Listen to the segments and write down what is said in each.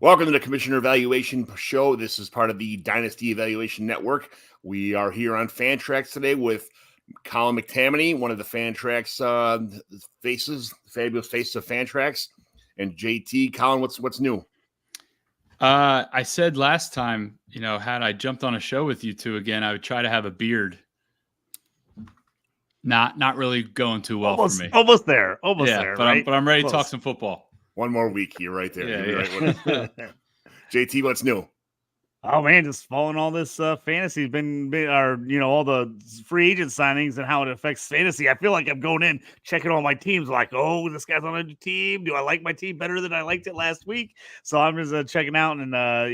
Welcome to the Commissioner Evaluation Show. This is part of the Dynasty Evaluation Network. We are here on Fantrax today with Colin McTammany, one of the Fantrax faces, fabulous faces of Fantrax, and JT. Colin, what's new? I said last time, had I jumped on a show with you two again, I would try to have a beard. Not really going too well for me. Almost there. But right? I'm ready to talk some football. One more week, you're right there. Yeah. Right. JT, what's new? Oh man, just following all this fantasy, all the free agent signings and how it affects fantasy. I feel like I'm going in checking all my teams, like, oh, this guy's on a team. Do I like my team better than I liked it last week? So I'm just checking out, and as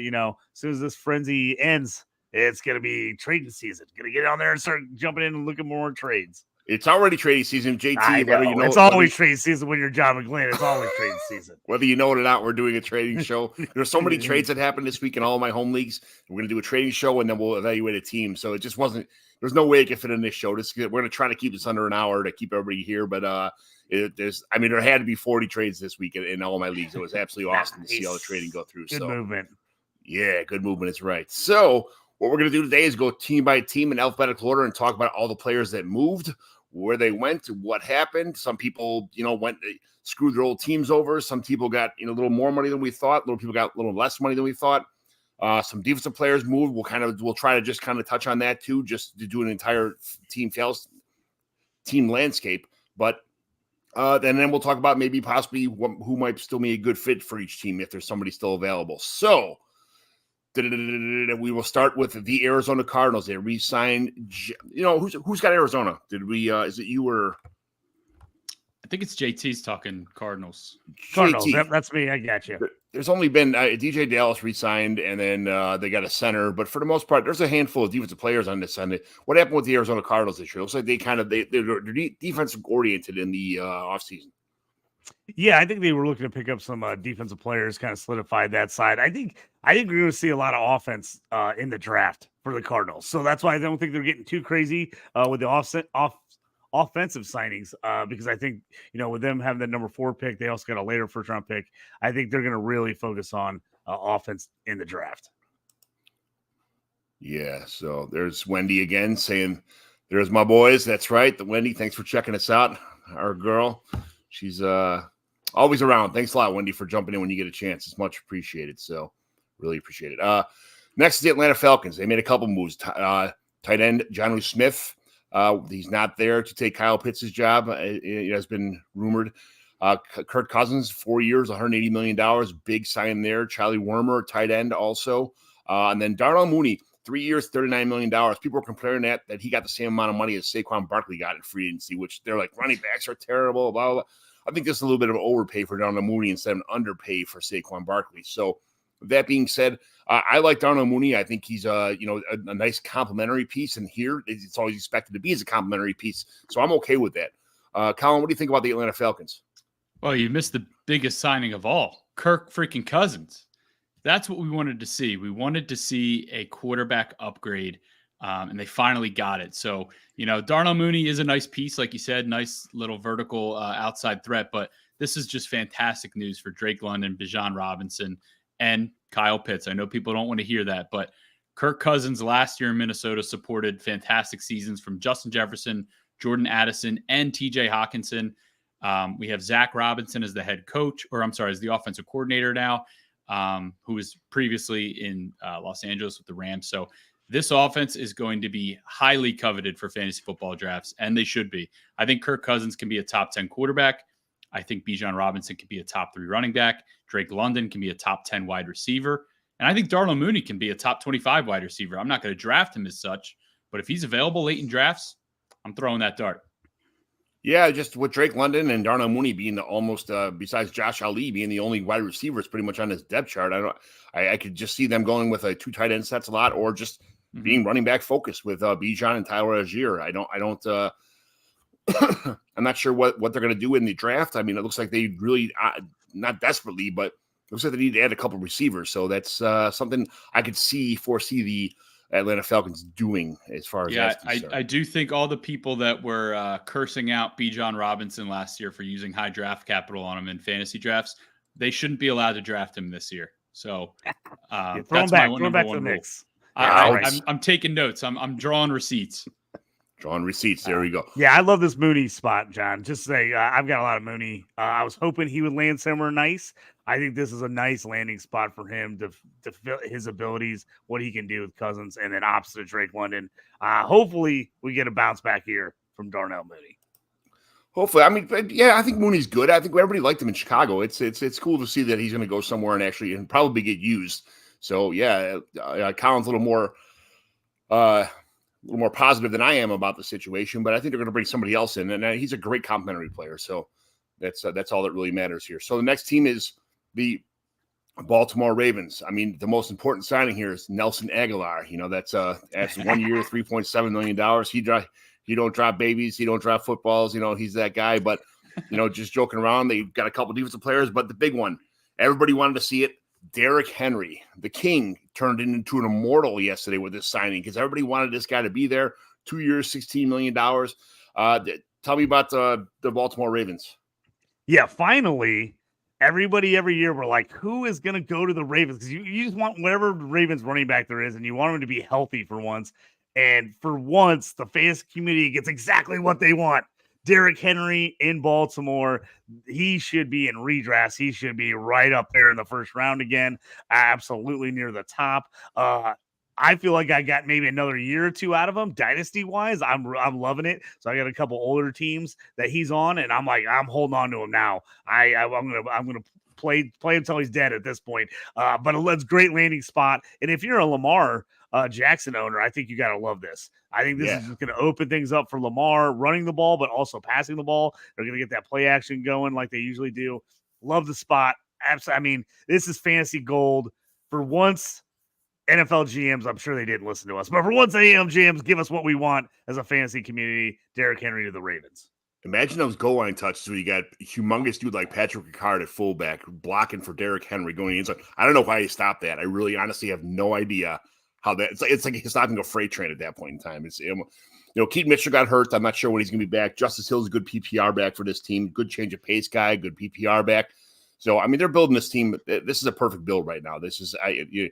soon as this frenzy ends, it's gonna be trading season. Gonna get on there and start jumping in and looking more trades. It's already trading season, JT. It's always trading season when you're John McGlynn. It's always trading season. Whether you know it or not, we're doing a trading show. There's so many trades that happened this week in all of my home leagues. We're going to do a trading show, and then we'll evaluate a team. So it just wasn't – there's no way it could fit in this show. We're going to try to keep this under an hour to keep everybody here. But there had to be 40 trades this week in all of my leagues. It was absolutely awesome to see all the trading go through. Good movement. Yeah, good movement is right. So what we're going to do today is go team by team in alphabetical order and talk about all the players that moved, where they went, what happened. Some people, screwed their old teams over. Some people got, a little more money than we thought. Little people got a little less money than we thought. Some defensive players moved. We'll try to just kind of touch on that too, just to do an entire team landscape. But then we'll talk about maybe possibly who might still be a good fit for each team if there's somebody still available. So we will start with the Arizona Cardinals. They re-signed. Who's got Arizona? Did we? Is it you or? I think it's JT's talking Cardinals. Cardinals. Yep, that's me. I got you. There's only been DJ Dallas re-signed, and then they got a center. But for the most part, there's a handful of defensive players on this end. What happened with the Arizona Cardinals this year? It looks like they're defensive oriented in the offseason. Yeah, I think they were looking to pick up some defensive players, kind of solidify that side. I think we're going to see a lot of offense in the draft for the Cardinals. So that's why I don't think they're getting too crazy with the offensive signings because I think, with them having the number 4 pick, they also got a later first-round pick. I think they're going to really focus on offense in the draft. Yeah, so there's Wendy again saying, there's my boys. That's right. The Wendy, thanks for checking us out. Our girl. She's always around. Thanks a lot, Wendy, for jumping in when you get a chance. It's much appreciated. So really appreciate it. Next is the Atlanta Falcons. They made a couple moves. Tight end Jonnu Smith. He's not there to take Kyle Pitts' job. It has been rumored. Kirk Cousins, 4 years, $180 million. Big sign there. Charlie Wormer, tight end also. And then Darnell Mooney, 3 years, $39 million. People are comparing that he got the same amount of money as Saquon Barkley got in free agency, which they're like, running backs are terrible, blah, blah, blah. I think this is a little bit of an overpay for Darnell Mooney instead of an underpay for Saquon Barkley. So that being said, I like Darnell Mooney. I think he's a nice complementary piece, and here it's always expected to be as a complementary piece. So I'm okay with that. Colin, what do you think about the Atlanta Falcons? Well, you missed the biggest signing of all, Kirk freaking Cousins. That's what we wanted to see. We wanted to see a quarterback upgrade, and they finally got it. So, Darnell Mooney is a nice piece, like you said, nice little vertical outside threat, but this is just fantastic news for Drake London, Bijan Robinson, and Kyle Pitts. I know people don't want to hear that, but Kirk Cousins last year in Minnesota supported fantastic seasons from Justin Jefferson, Jordan Addison, and TJ Hawkinson. We have Zach Robinson as the head coach, as the offensive coordinator now, who was previously in Los Angeles with the Rams. So this offense is going to be highly coveted for fantasy football drafts, and they should be. I think Kirk Cousins can be a top 10 quarterback. I think Bijan Robinson can be a top 3 running back. Drake London can be a top 10 wide receiver. And I think Darnell Mooney can be a top 25 wide receiver. I'm not going to draft him as such, but if he's available late in drafts, I'm throwing that dart. Yeah, just with Drake London and Darnell Mooney being almost, besides Josh Ali being the only wide receivers pretty much on this depth chart, I could just see them going with 2 tight end sets a lot, or just being running back focused with Bijan and Tyler Algier. I'm not sure what they're going to do in the draft. I mean, it looks like they really, not desperately, but it looks like they need to add a couple of receivers. So that's something I could foresee the Atlanta Falcons doing as far as that's concerned. I do think all the people that were cursing out Bijan Robinson last year for using high draft capital on him in fantasy drafts, they shouldn't be allowed to draft him this year. So throw that's back, my throw number back one to the rule. mix. I'm taking notes. I'm drawing receipts. Drawing receipts. There we go. Yeah, I love this Mooney spot, John. Just say I've got a lot of Mooney. I was hoping he would land somewhere nice. I think this is a nice landing spot for him to fill his abilities, what he can do with Cousins, and then opposite Drake London. Hopefully, we get a bounce back here from Darnell Mooney. Hopefully, I mean, yeah, I think Mooney's good. I think everybody liked him in Chicago. It's cool to see that he's going to go somewhere and probably get used. So yeah, Colin's a little more positive than I am about the situation, but I think they're going to bring somebody else in, and he's a great complimentary player. So that's all that really matters here. So the next team is the Baltimore Ravens. I mean, the most important signing here is Nelson Aguilar. That's 1 year, $3.7 million. He don't drop babies. He don't drop footballs. He's that guy. But, just joking around, they've got a couple defensive players. But the big one, everybody wanted to see it. Derrick Henry, the king, turned into an immortal yesterday with this signing because everybody wanted this guy to be there. 2 years, $16 million. Tell me about the Baltimore Ravens. Yeah, finally, everybody every year we're like, who is going to go to the Ravens? Because you just want whatever Ravens running back there is, and you want him to be healthy for once. And for once, the fantasy community gets exactly what they want. Derrick Henry in Baltimore. He should be in redrafts. He should be right up there in the first round again. Absolutely near the top. I feel like I got maybe another year or two out of him, dynasty wise. I'm loving it. So I got a couple older teams that he's on, and I'm holding on to him now. I'm gonna play until he's dead at this point. But it's a great landing spot. And if you're a Lamar Jackson owner, I think you got to love this. I think this is just going to open things up for Lamar running the ball, but also passing the ball. They're going to get that play action going like they usually do. Love the spot. Absolutely. I mean, this is fantasy gold. For once, NFL GMs, I'm sure they didn't listen to us, but for once, AM GMs give us what we want as a fantasy community. Derrick Henry to the Ravens. Imagine those goal line touches where you got a humongous dude like Patrick Ricard at fullback blocking for Derrick Henry going inside. I don't know why he stopped that. I really honestly have no idea how that. It's like he's stopping a freight train at that point in time. It's Keaton Mitchell got hurt. I'm not sure when he's going to be back. Justice Hill's a good PPR back for this team. Good change of pace guy. Good PPR back. So I mean, they're building this team. This is a perfect build right now. This is they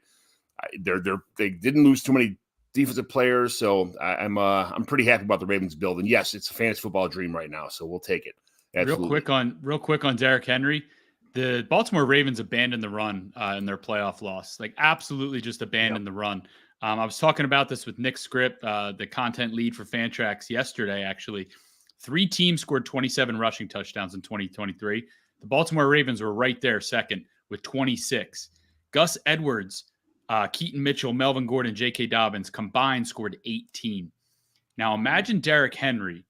didn't lose too many defensive players, so I'm pretty happy about the Ravens build. And yes, it's a fantasy football dream right now, so we'll take it. Absolutely. Real quick on Derrick Henry. The Baltimore Ravens abandoned the run in their playoff loss. Like absolutely just abandoned the run. I was talking about this with Nick Scripp, the content lead for Fantrax yesterday, actually. 3 teams scored 27 rushing touchdowns in 2023. The Baltimore Ravens were right there second with 26. Gus Edwards, Keaton Mitchell, Melvin Gordon, J.K. Dobbins combined scored 18. Now imagine Derrick Henry,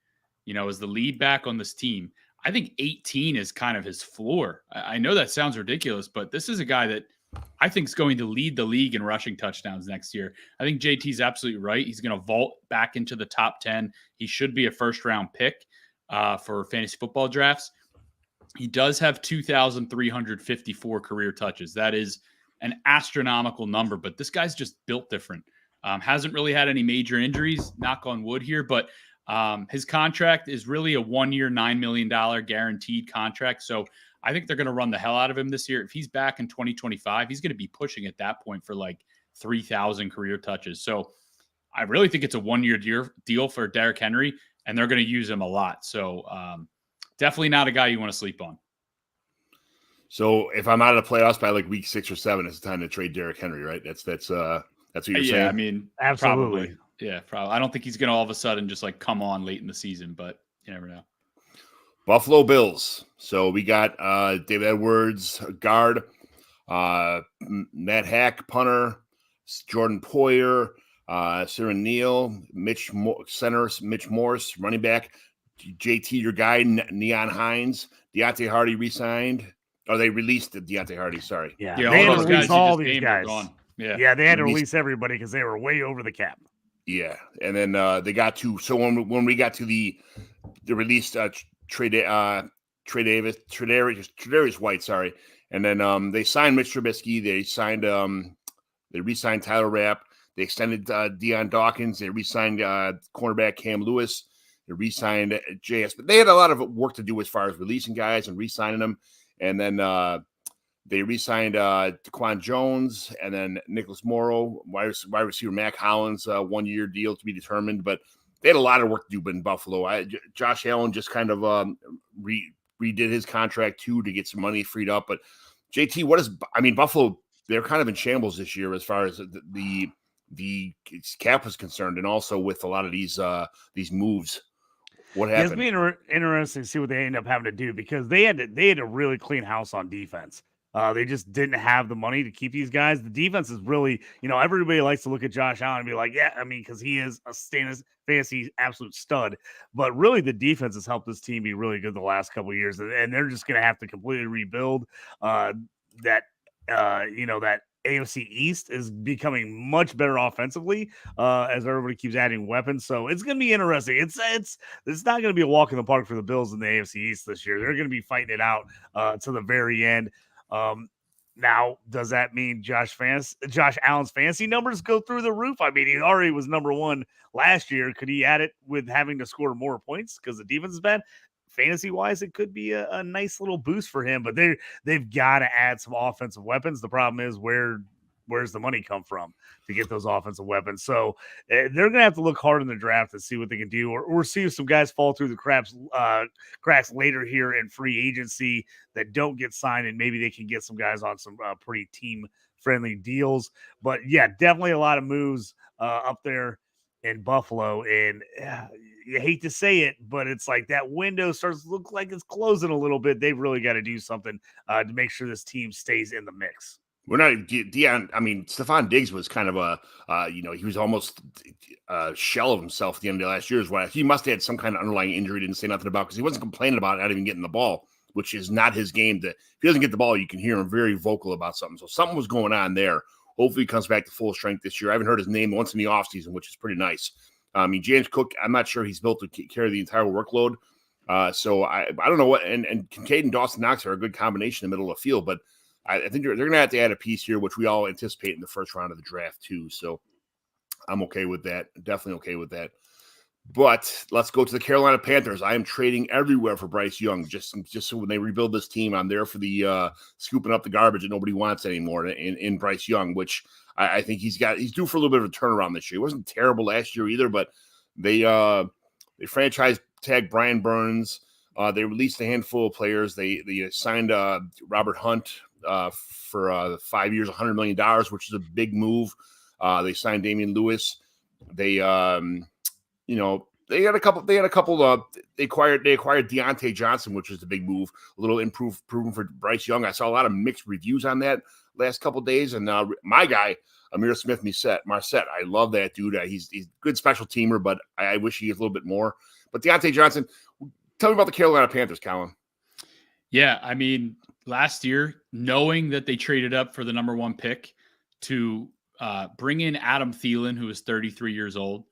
as the lead back on this team. I think 18 is kind of his floor. I know that sounds ridiculous, but this is a guy that I think is going to lead the league in rushing touchdowns next year. I think JT's absolutely right. He's going to vault back into the top 10. He should be a first-round pick for fantasy football drafts. He does have 2,354 career touches. That is an astronomical number, but this guy's just built different. Hasn't really had any major injuries, knock on wood here, but his contract is really a 1 year, $9 million guaranteed contract. So I think they're going to run the hell out of him this year. If he's back in 2025, he's going to be pushing at that point for like 3,000 career touches. So I really think it's a 1 year deal for Derrick Henry, and they're going to use him a lot. So definitely not a guy you want to sleep on. So if I'm out of the playoffs by like week 6 or 7, it's time to trade Derrick Henry, right? That's what you're saying. Yeah, I mean, absolutely. Probably. Yeah, probably. I don't think he's going to all of a sudden just like come on late in the season, but you never know. Buffalo Bills. So we got David Edwards, guard, Matt Hack, punter, Jordan Poyer, Sarah Neal, center, Mitch Morse, running back, JT, your guy, Neon Hines, Deontay Hardy re-signed. Or they released Deontay Hardy, sorry. Yeah, they had to release all these guys. Yeah, they had to release everybody because they were way over the cap. Yeah, and then they got to – so when we got to the released Tre'Davious White, sorry, and then they signed Mitch Trubisky. They re-signed Tyler Rapp. They extended Deion Dawkins. They re-signed cornerback Cam Lewis. They re-signed JS. But they had a lot of work to do as far as releasing guys and re-signing them. And then They re-signed Daquan Jones and then Nicholas Morrow, wide receiver Mac Hollins, 1-year deal to be determined. But they had a lot of work to do in Buffalo. Josh Allen just kind of redid his contract too to get some money freed up. But JT, Buffalo, they're kind of in shambles this year as far as the cap is concerned, and also with a lot of these moves. What happened? It's been interesting to see what they end up having to do, because they had to really clean house on defense. They just didn't have the money to keep these guys. The defense is really, everybody likes to look at Josh Allen and be like, yeah, because he is a fantasy absolute stud. But really, the defense has helped this team be really good the last couple of years, and they're just going to have to completely rebuild. That AFC East is becoming much better offensively as everybody keeps adding weapons. So it's going to be interesting. It's not going to be a walk in the park for the Bills in the AFC East this year. They're going to be fighting it out to the very end. Now, does that mean Josh Allen's fantasy numbers go through the roof? I mean, he already was number one last year. Could he add it with having to score more points because the defense is bad? Fantasy wise, it could be a nice little boost for him, but they've got to add some offensive weapons. The problem is where's the money come from to get those offensive weapons? So they're going to have to look hard in the draft to see what they can do, or see if some guys fall through the cracks later here in free agency that don't get signed, and maybe they can get some guys on some pretty team friendly deals. But yeah, definitely a lot of moves up there in Buffalo, and you hate to say it, but it's like that window starts to look like it's closing a little bit. They've really got to do something to make sure this team stays in the mix. We're not Stephon Diggs was kind of he was almost a shell of himself at the end of last year. He must have had some kind of underlying injury, didn't say nothing about, because he wasn't complaining about not even getting the ball, which is not his game. If he doesn't get the ball, you can hear him very vocal about something. So something was going on there. Hopefully he comes back to full strength this year. I haven't heard his name once in the offseason, which is pretty nice. James Cook, I'm not sure he's built to carry the entire workload. So I don't know what, and Kincaid and Dawson Knox are a good combination in the middle of the field, but I think they're going to have to add a piece here, which we all anticipate in the first round of the draft too. So I'm okay with that. Definitely okay with that. But let's go to the Carolina Panthers. I am trading everywhere for Bryce Young, just so when they rebuild this team, I'm there for the scooping up the garbage that nobody wants anymore in Bryce Young, which I think he's due for a little bit of a turnaround this year. He wasn't terrible last year either, but they franchise tag Brian Burns. They released a handful of players. They signed Robert Hunt for 5 years, $100 million, which is a big move. They signed Damian Lewis. They they acquired Deontay Johnson, which is a big move, a little proven for Bryce Young. I saw a lot of mixed reviews on that last couple of days. And my guy, Amir Smith-Marset, I love that dude. He's a good special teamer, but I wish he had a little bit more. But Deontay Johnson, tell me about the Carolina Panthers, Colin. Yeah, I mean, last year, knowing that they traded up for the number one pick to bring in Adam Thielen, who is 33 years old,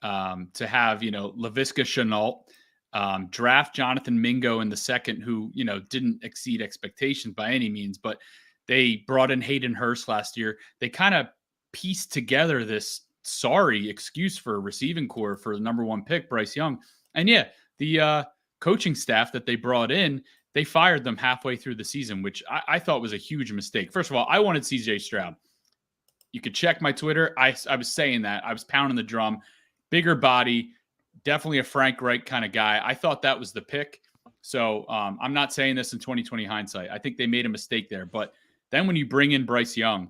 to have, Laviska Shenault, draft Jonathan Mingo in the second, who, didn't exceed expectations by any means, but they brought in Hayden Hurst last year. They kind of pieced together this sorry excuse for a receiving core for the number one pick, Bryce Young. And yeah, the coaching staff that they brought in, they fired them halfway through the season, which I thought was a huge mistake. First of all, I wanted CJ Stroud. You could check my Twitter. I was saying that. I was pounding the drum. Bigger body, definitely a Frank Reich kind of guy. I thought that was the pick. So I'm not saying this in 2020 hindsight. I think they made a mistake there. But then when you bring in Bryce Young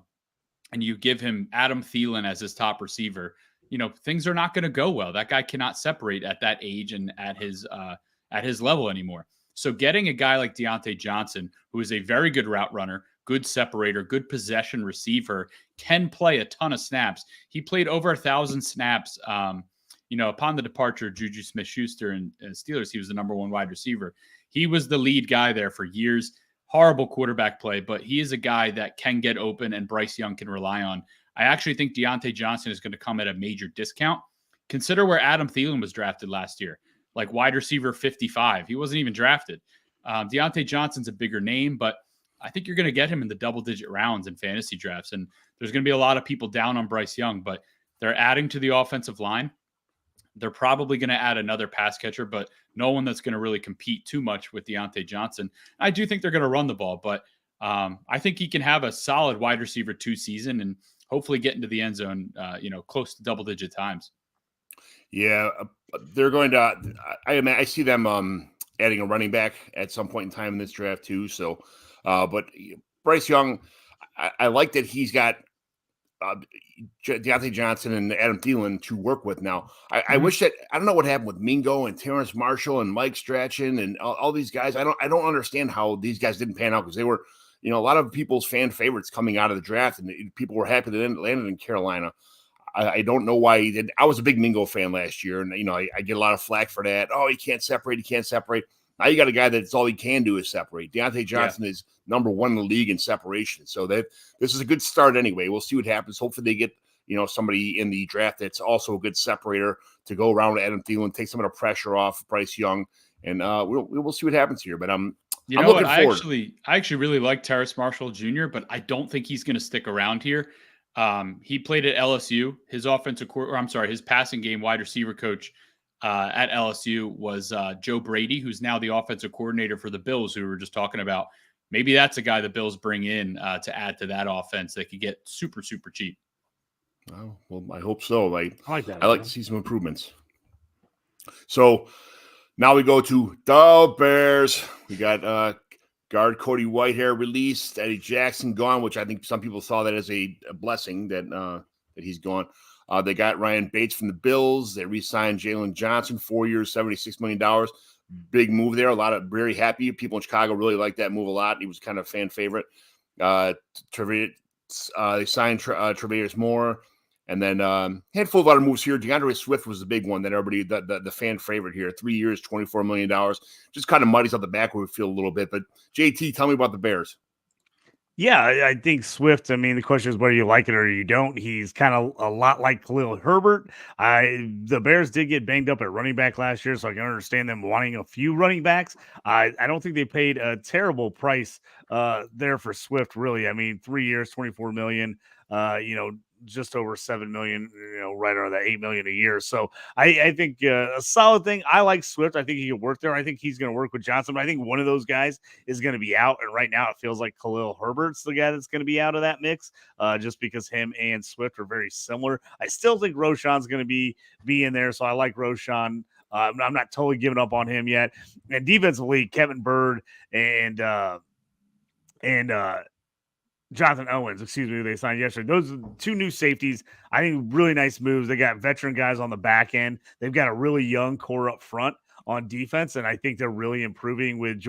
and you give him Adam Thielen as his top receiver, things are not going to go well. That guy cannot separate at that age and at his level anymore. So getting a guy like Deontay Johnson, who is a very good route runner, good separator, good possession receiver, can play a ton of snaps. He played over 1,000 snaps. Upon the departure of Juju Smith-Schuster and Steelers, he was the number one wide receiver. He was the lead guy there for years. Horrible quarterback play, but he is a guy that can get open and Bryce Young can rely on. I actually think Deontay Johnson is going to come at a major discount. Consider where Adam Thielen was drafted last year, like wide receiver 55. He wasn't even drafted. Deontay Johnson's a bigger name, but I think you're going to get him in the double-digit rounds in fantasy drafts. And there's going to be a lot of people down on Bryce Young, but they're adding to the offensive line. They're probably going to add another pass catcher, but no one that's going to really compete too much with Deontay Johnson. I do think they're going to run the ball, but I think he can have a solid wide receiver 2 season and hopefully get into the end zone, close to double-digit times. Yeah, they're going to. I see them adding a running back at some point in time in this draft too. So, but Bryce Young, I like that he's got Deontay Johnson and Adam Thielen to work with now. I wish that I don't know what happened with Mingo and Terrence Marshall and Mike Strachan and all these guys. I don't understand how these guys didn't pan out because they were, a lot of people's fan favorites coming out of the draft, and people were happy that they landed in Carolina. I don't know why he did. I was a big Mingo fan last year, and I get a lot of flack for that. Oh, he can't separate. Now you got a guy that's all he can do is separate. Deontay Johnson is number 1 in the league in separation. So this is a good start anyway. We'll see what happens. Hopefully they get, somebody in the draft that's also a good separator to go around with Adam Thielen, take some of the pressure off Bryce Young, and we'll see what happens here. But I'm looking forward. I actually really like Terrace Marshall Jr., but I don't think he's going to stick around here. He played at LSU. His passing game wide receiver coach at LSU was Joe Brady, who's now the offensive coordinator for the Bills, who we were just talking about. Maybe that's a guy the Bills bring in to add to that offense that could get super, super cheap. Oh, well, I hope so. I like that. I like to see some improvements. So now we go to the Bears. We got guard Cody Whitehair released, Eddie Jackson gone, which I think some people saw that as a blessing that he's gone. They got Ryan Bates from the Bills. They re-signed Jalen Johnson, 4 years, $76 million. Big move there. A lot of very happy people in Chicago really liked that move a lot. He was kind of fan favorite. They signed Tre'Davious Moore. And then handful of other moves here. DeAndre Swift was the big one that everybody, the fan favorite here. 3 years, $24 million. Just kind of muddies up the backfield a little bit. But JT, tell me about the Bears. Yeah, I think Swift, the question is whether you like it or you don't. He's kind of a lot like Khalil Herbert. The Bears did get banged up at running back last year, so I can understand them wanting a few running backs. I don't think they paid a terrible price there for Swift, really. 3 years, $24 million, just over 7 million, right around that 8 million a year. So I think a solid thing. I like Swift. I think he can work there. I think he's going to work with Johnson, but I think one of those guys is going to be out. And right now it feels like Khalil Herbert's the guy that's going to be out of that mix, just because him and Swift are very similar. I still think Roshan's going to be in there. So I like Roshan. I'm not totally giving up on him yet. And defensively, Kevin Byrd and Jonathan Owens, they signed yesterday. Those are 2 new safeties. I think really nice moves. They got veteran guys on the back end. They've got a really young core up front on defense, and I think they're really improving with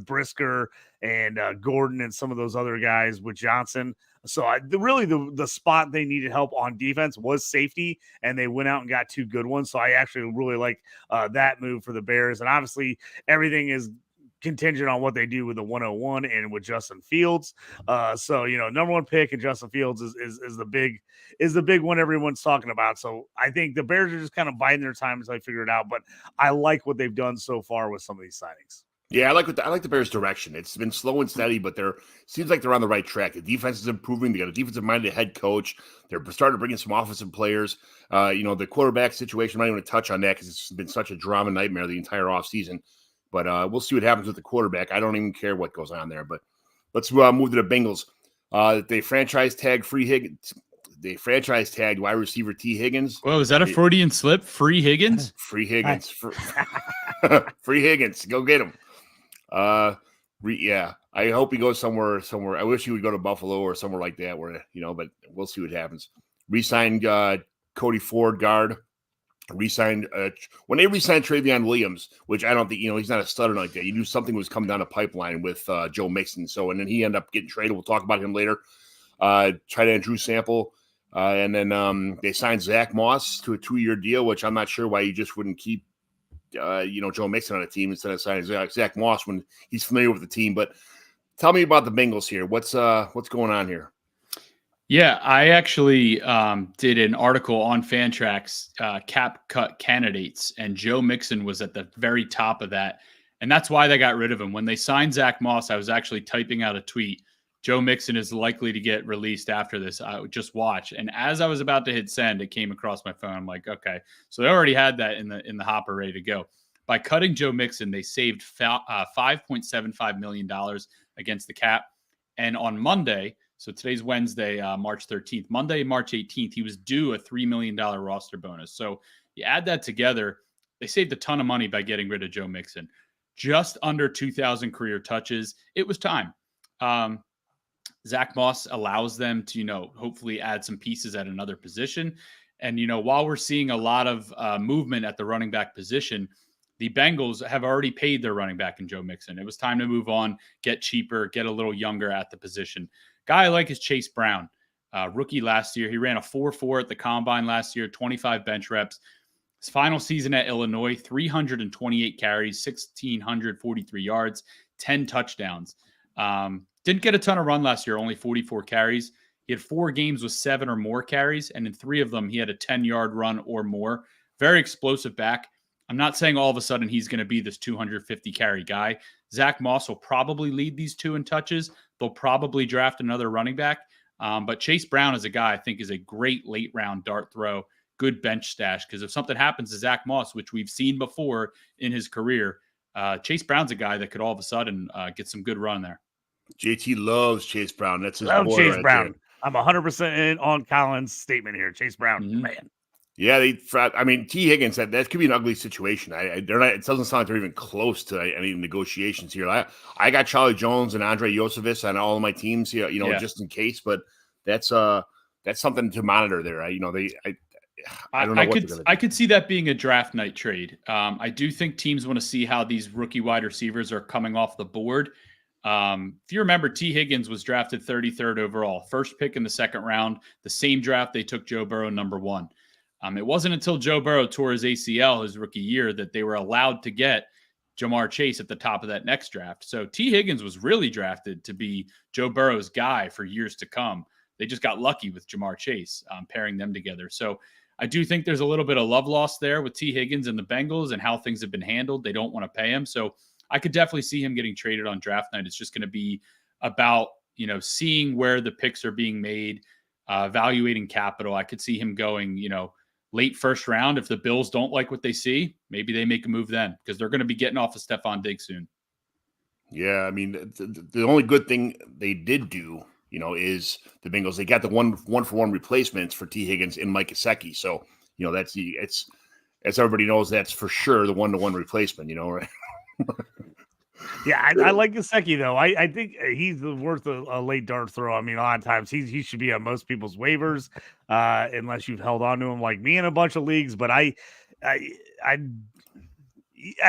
Brisker and Gordon and some of those other guys with Johnson. So the spot they needed help on defense was safety, and they went out and got 2 good ones. So I actually really like that move for the Bears. And obviously everything is contingent on what they do with the 101 and with Justin Fields. So number 1 pick and Justin Fields is the big one everyone's talking about. So I think the Bears are just kind of biding their time until they figure it out. But I like what they've done so far with some of these signings. Yeah, I like the Bears' direction. It's been slow and steady, but seems like they're on the right track. The defense is improving. They got a defensive-minded head coach. They're starting to bring in some offensive players. The quarterback situation, I'm not even going to touch on that because it's been such a drama nightmare the entire offseason. But we'll see what happens with the quarterback. I don't even care what goes on there. But let's move to the Bengals. They franchise tagged Higgins. They franchise tagged wide receiver T. Higgins. Well, is that a Freudian slip? Free Higgins? Free Higgins. Free Higgins. Go get him. Yeah. I hope he goes somewhere. I wish he would go to Buffalo or somewhere like that where, but we'll see what happens. Re-signed Cody Ford, guard. Re-signed when they re-signed Travion Williams, which I don't think he's not a stud like that. You knew something was coming down the pipeline with Joe Mixon. So and then he ended up getting traded. We'll talk about him later. Tight end Drew Sample, and then they signed Zach Moss to a 2-year deal, which I'm not sure why you just wouldn't keep Joe Mixon on a team instead of signing Zach Moss when he's familiar with the team. But tell me about the Bengals here. What's going on here? Yeah, I actually did an article on Fantrax, cap cut candidates, and Joe Mixon was at the very top of that. And that's why they got rid of him. When they signed Zach Moss, I was actually typing out a tweet. Joe Mixon is likely to get released after this. I would just watch. And as I was about to hit send, it came across my phone. I'm like, okay. So they already had that in the hopper ready to go. By cutting Joe Mixon, they saved $5.75 million against the cap. And on Monday, so today's Wednesday, March 13th, Monday, March 18th, he was due a $3 million roster bonus. So you add that together, they saved a ton of money by getting rid of Joe Mixon. Just under 2,000 career touches. It was time. Zach Moss allows them to, hopefully add some pieces at another position. And, while we're seeing a lot of movement at the running back position, the Bengals have already paid their running back in Joe Mixon. It was time to move on, get cheaper, get a little younger at the position. Guy I like is Chase Brown, rookie last year. He ran a 4.4 at the combine last year, 25 bench reps. His final season at Illinois, 328 carries, 1,643 yards, 10 touchdowns. Didn't get a ton of run last year, only 44 carries. He had 4 games with 7 or more carries, and in 3 of them, he had a 10-yard run or more. Very explosive back. I'm not saying all of a sudden he's going to be this 250-carry guy. Zach Moss will probably lead these 2 in touches. They'll probably draft another running back. But Chase Brown is a guy I think is a great late-round dart throw, good bench stash, because if something happens to Zach Moss, which we've seen before in his career, Chase Brown's a guy that could all of a sudden get some good run there. JT loves Chase Brown. That's his boy Chase right Brown. There. I'm 100% in on Colin's statement here. Chase Brown, man. Yeah, T. Higgins said that could be an ugly situation. They're not. It doesn't sound like they're even close to any negotiations here. I got Charlie Jones and Andre Yosevich on all of my teams here, just in case. But that's something to monitor there. I don't know. I could see that being a draft night trade. I do think teams want to see how these rookie wide receivers are coming off the board. If you remember, T. Higgins was drafted 33rd overall, first pick in the second round, the same draft they took Joe Burrow number 1. It wasn't until Joe Burrow tore his ACL his rookie year that they were allowed to get Jamar Chase at the top of that next draft. So T. Higgins was really drafted to be Joe Burrow's guy for years to come. They just got lucky with Jamar Chase, pairing them together. So I do think there's a little bit of love lost there with T. Higgins and the Bengals and how things have been handled. They don't want to pay him. So I could definitely see him getting traded on draft night. It's just going to be about, seeing where the picks are being made, evaluating capital. I could see him going, late first round. If the Bills don't like what they see, maybe they make a move then, because they're going to be getting off of Stephon Diggs soon. Yeah, the only good thing they did do, is the Bengals. They got the one-for-one replacements for T. Higgins and Mike Gesicki. So, it's as everybody knows, that's for sure the one-to-one replacement. Right? Yeah, I like Gesicki though. I think he's worth a late dart throw. A lot of times he should be on most people's waivers, unless you've held on to him like me in a bunch of leagues. But I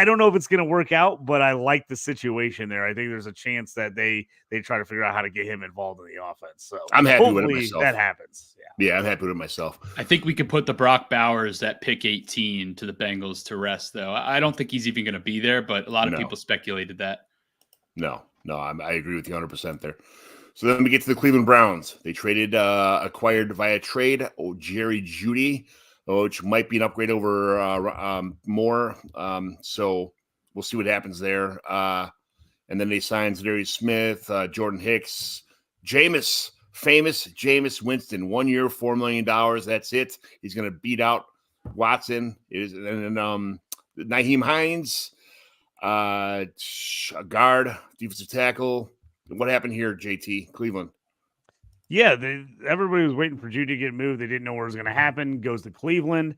don't know if it's going to work out, but I like the situation there. I think there's a chance that they try to figure out how to get him involved in the offense. So I'm happy with it myself. That happens. Yeah, I'm happy with it myself. I think we could put the Brock Bowers at pick 18 to the Bengals to rest, though. I don't think he's even going to be there, but a lot of people speculated that. No, I agree with you 100% there. So then we get to the Cleveland Browns. They acquired via trade Jerry Jeudy, which might be an upgrade over Moore. So we'll see what happens there. And then they signed Zadarius Smith, Jordan Hicks, famous Jameis Winston, 1 year, $4 million. That's it. He's going to beat out Watson. And Nyheim Hines, a guard, defensive tackle. What happened here, JT? Cleveland. Yeah, everybody was waiting for Judy to get moved. They didn't know what was going to happen. Goes to Cleveland,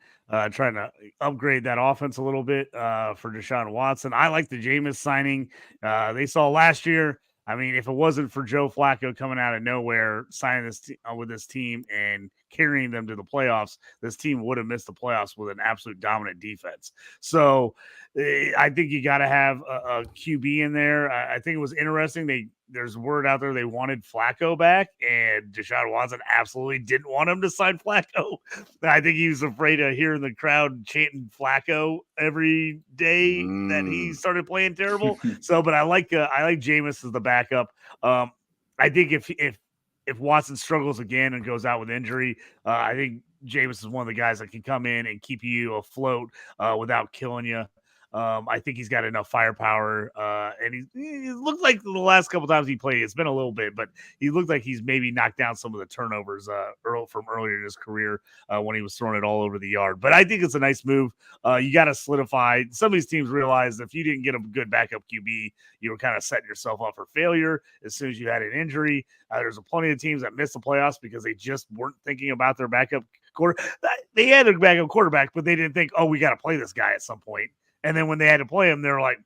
trying to upgrade that offense a little bit for Deshaun Watson. I like the Jameis signing. They saw last year. If it wasn't for Joe Flacco coming out of nowhere, signing this with this team and carrying them to the playoffs, this team would have missed the playoffs with an absolute dominant defense. So I think you got to have a QB in there. I think it was interesting. There's word out there they wanted Flacco back, and Deshaun Watson absolutely didn't want him to sign Flacco. I think he was afraid of hearing the crowd chanting Flacco every day that he started playing terrible. But I like Jameis as the backup. I think if Watson struggles again and goes out with injury, I think Jameis is one of the guys that can come in and keep you afloat without killing you. I think he's got enough firepower, and he looked like the last couple times he played. It's been a little bit, but he looked like he's maybe knocked down some of the turnovers from earlier in his career when he was throwing it all over the yard. But I think it's a nice move. You got to solidify. Some of these teams realize if you didn't get a good backup QB, you were kind of setting yourself up for failure as soon as you had an injury. There's plenty of teams that missed the playoffs because they just weren't thinking about their backup quarter. They had a backup quarterback, but they didn't think, oh, we got to play this guy at some point. And then when they had to play him, they were like,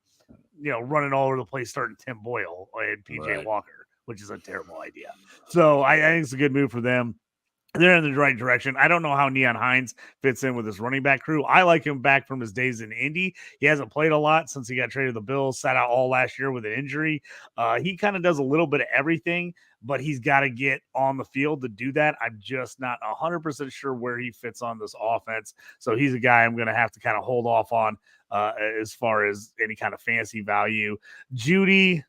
running all over the place, starting Tim Boyle and PJ Walker, which is a terrible idea. So I think it's a good move for them. They're in the right direction. I don't know how Neon Hines fits in with his running back crew. I like him back from his days in Indy. He hasn't played a lot since he got traded to the Bills, sat out all last year with an injury. He kind of does a little bit of everything, but he's got to get on the field to do that. I'm just not 100% sure where he fits on this offense. So he's a guy I'm going to have to kind of hold off on as far as any kind of fantasy value. Judy,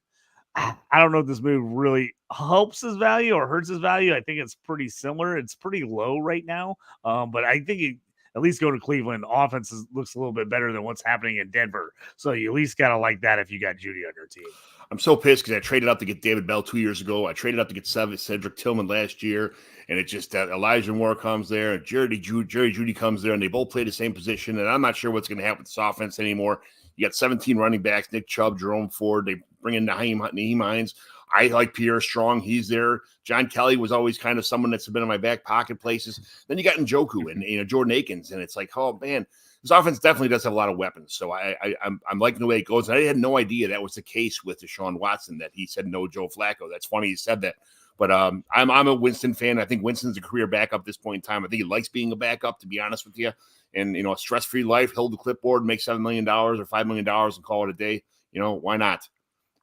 I don't know if this move really helps his value or hurts his value. I think it's pretty similar. It's pretty low right now. But I think at least go to Cleveland. Offense looks a little bit better than what's happening in Denver. So you at least got to like that if you got Judy on your team. I'm so pissed because I traded up to get David Bell 2 years ago. I traded up to get Cedric Tillman last year. And it's just that Elijah Moore comes there and Jerry Judy comes there, and they both play the same position. And I'm not sure what's going to happen with this offense anymore. You got 17 running backs, Nick Chubb, Jerome Ford. They bring in Naheem Hines. I like Pierre Strong. He's there. John Kelly was always kind of someone that's been in my back pocket places. Then you got Njoku and Jordan Akins. And it's like, oh, man, this offense definitely does have a lot of weapons. So I'm liking the way it goes. And I had no idea that was the case with Deshaun Watson, that he said no Joe Flacco. That's funny he said that. But I'm a Winston fan. I think Winston's a career backup at this point in time. I think he likes being a backup, to be honest with you. And, a stress-free life, hold the clipboard, make $7 million or $5 million and call it a day. Why not?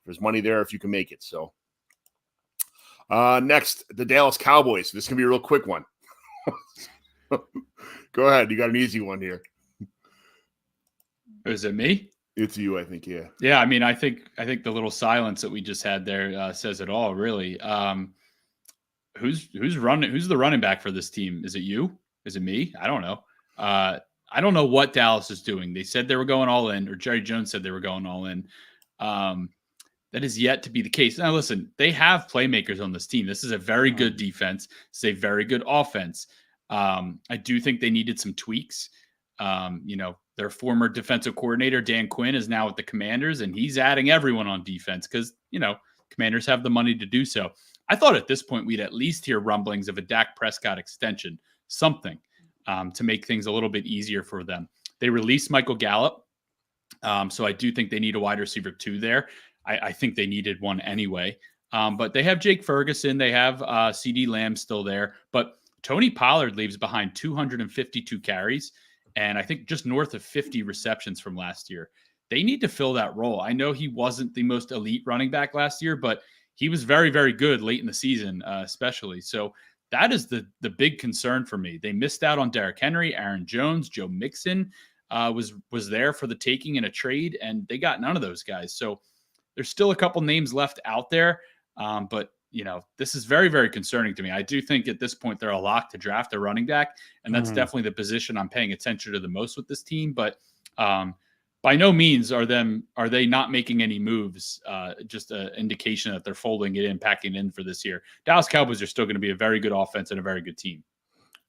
There's money there if you can make it. So next, the Dallas Cowboys. This is going to be a real quick one. Go ahead. You got an easy one here. Is it me? It's you, I think, yeah. Yeah, I mean, I think the little silence that we just had there says it all, really. Who's the running back for this team? Is it you? Is it me? I don't know. I don't know what Dallas is doing. They said they were going all in, or Jerry Jones said they were going all in. That is yet to be the case. Now, listen, they have playmakers on this team. This is a very good defense. It's a very good offense. I do think they needed some tweaks. Their former defensive coordinator, Dan Quinn, is now with the Commanders, and he's adding everyone on defense because, Commanders have the money to do so. I thought at this point we'd at least hear rumblings of a Dak Prescott extension, something to make things a little bit easier for them. They released Michael Gallup, so I do think they need a wide receiver too there. I think they needed one anyway. But they have Jake Ferguson. They have CeeDee Lamb still there. But Tony Pollard leaves behind 252 carries and I think just north of 50 receptions from last year. They need to fill that role. I know he wasn't the most elite running back last year, but he was very, very good late in the season, especially. So that is the big concern for me. They missed out on Derrick Henry, Aaron Jones, Joe Mixon was there for the taking in a trade, and they got none of those guys. So there's still a couple names left out there, but this is very, very concerning to me. I do think at this point they're a lock to draft a running back, and that's definitely the position I'm paying attention to the most with this team. But by no means are they not making any moves. Just an indication that they're folding it in, packing it in for this year. Dallas Cowboys are still going to be a very good offense and a very good team.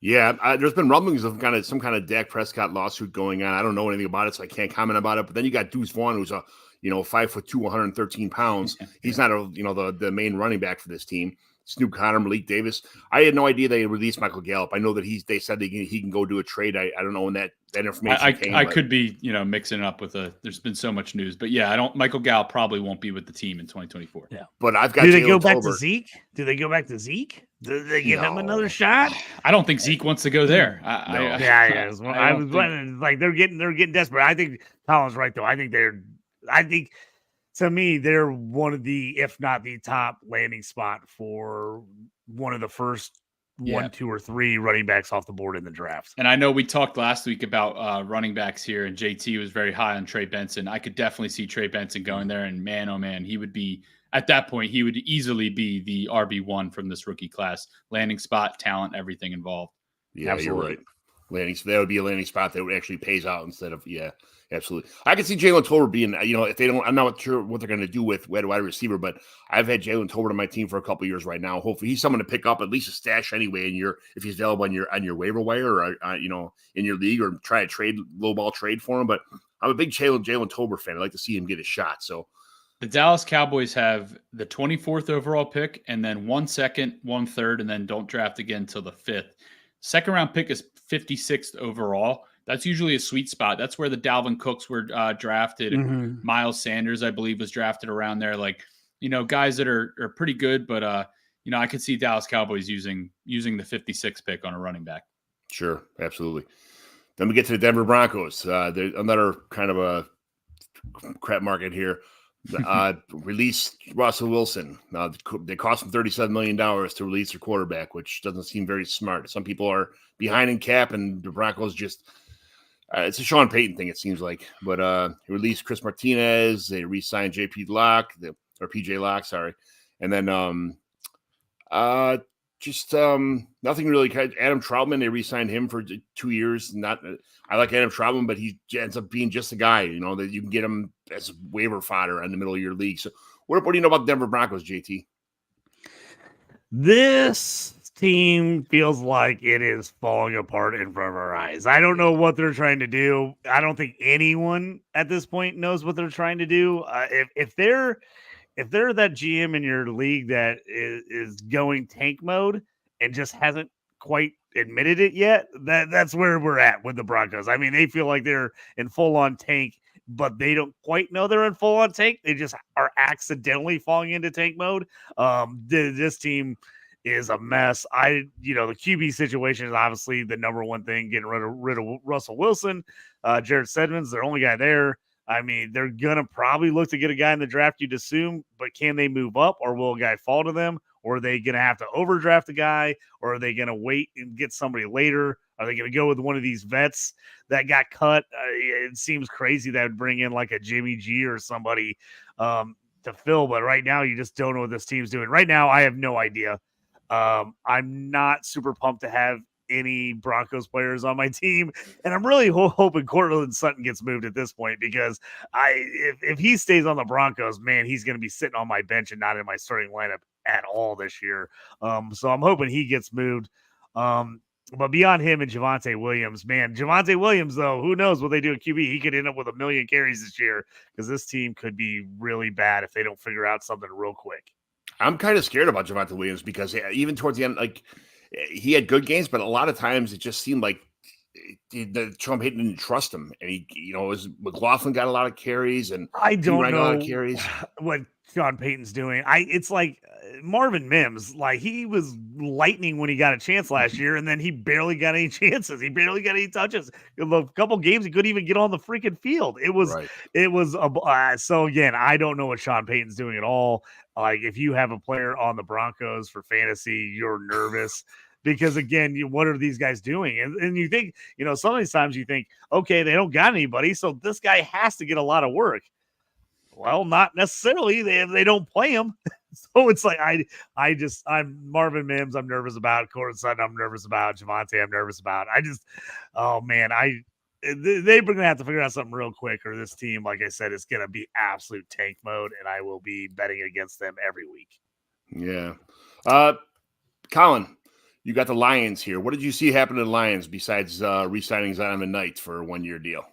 Yeah, there's been rumblings of some kind of Dak Prescott lawsuit going on. I don't know anything about it, so I can't comment about it. But then you got Deuce Vaughn, who's a 5'2", 113 pounds. He's not the main running back for this team. Snoop Conner, Malik Davis. I had no idea they released Michael Gallup. I know that they said he can go do a trade. I don't know when that information came. I could be mixing it up with there's been so much news, but yeah, Michael Gallup probably won't be with the team in 2024. Yeah, but I've got. Do they go back to Zeke? Do they give him another shot? I don't think Zeke wants to go there. I was wondering, like they're getting desperate. I think Colin's right though. I think to me, they're one of the, if not the top landing spot for one of the first 1, 2, or 3 running backs off the board in the draft. And I know we talked last week about running backs here, and JT was very high on Trey Benson. I could definitely see Trey Benson going there, and man, oh man, he would be, at that point, he would easily be the RB1 from this rookie class. Landing spot, talent, everything involved. Yeah, Absolutely. You're right. landing. So that would be a landing spot that would actually pays out instead of absolutely. I can see Jalen Tolbert being, if they don't, I'm not sure what they're going to do with wide receiver, but I've had Jalen Tolbert on my team for a couple of years right now. Hopefully, he's someone to pick up at least a stash anyway. If he's available on your waiver wire or in your league, or try to trade low ball trade for him. But I'm a big Jalen Tolbert fan. I'd like to see him get a shot. So the Dallas Cowboys have the 24th overall pick, and then 1 second, 1 third, and then don't draft again until the 5th. Second round pick is 56th overall. That's usually a sweet spot. That's where the Dalvin Cooks were drafted. Mm-hmm. Miles Sanders, I believe, was drafted around there. Like, guys that are pretty good, but I could see Dallas Cowboys using the 56th pick on a running back. Sure, absolutely. Then we get to the Denver Broncos. They're another kind of a crap market here. Release Russell Wilson. They cost him $37 million to release their quarterback, which doesn't seem very smart. Some people are behind in cap, and the Broncos just it's a Sean Payton thing, it seems like. But he released Chris Martinez. They re-signed PJ Locke, sorry. And then nothing really. Adam Troutman, they re-signed him for 2 years. I like Adam Troutman, but he ends up being just a guy, that you can get him as waiver fodder in the middle of your league. So what do you know about the Denver Broncos, JT? This team feels like it is falling apart in front of our eyes. I don't know what they're trying to do. I don't think anyone at this point knows what they're trying to do. If they're that GM in your league that is going tank mode and just hasn't quite admitted it yet, that's where we're at with the Broncos. I mean, they feel like they're in full-on tank, but they don't quite know they're in full-on tank. They just are accidentally falling into tank mode. This team is a mess. The QB situation is obviously the number one thing, getting rid of Russell Wilson. Jared Sedman's their only guy there. I mean, they're going to probably look to get a guy in the draft, you'd assume, but can they move up, or will a guy fall to them? Or are they going to have to overdraft a guy, or are they going to wait and get somebody later? Are they going to go with one of these vets that got cut? It seems crazy that would bring in like a Jimmy G or somebody to fill, but right now you just don't know what this team's doing. Right now, I have no idea. I'm not super pumped to have any Broncos players on my team, and I'm really hoping Cortland Sutton gets moved at this point, because if he stays on the Broncos, man, he's going to be sitting on my bench and not in my starting lineup at all this year. So I'm hoping he gets moved. But beyond him and Javonte Williams, though, who knows what they do at QB? He could end up with 1 million carries this year, because this team could be really bad if they don't figure out something real quick. I'm kind of scared about Javonte Williams, because even towards the end, like, he had good games, but a lot of times it just seemed like the Sean Payton didn't trust him, and McLaughlin got a lot of carries, and I don't know a lot of carries. What Sean Payton's doing. It's like Marvin Mims, like he was lightning when he got a chance last year, and then he barely got any chances. He barely got any touches. A couple games he couldn't even get on the freaking field. So again, I don't know what Sean Payton's doing at all. Like, if you have a player on the Broncos for fantasy, you're nervous, because again, what are these guys doing? And you think, some of these times you think, okay, they don't got anybody, so this guy has to get a lot of work. Well, not necessarily. They don't play him. So it's like, I'm Marvin Mims, I'm nervous about. Cortland Sutton, I'm nervous about. Javonte, I'm nervous about. They're going to have to figure out something real quick, or this team, like I said, is going to be absolute tank mode, and I will be betting against them every week. Yeah. Colin, you got the Lions here. What did you see happen to the Lions besides re-signing Zion Knight for a 1-year deal?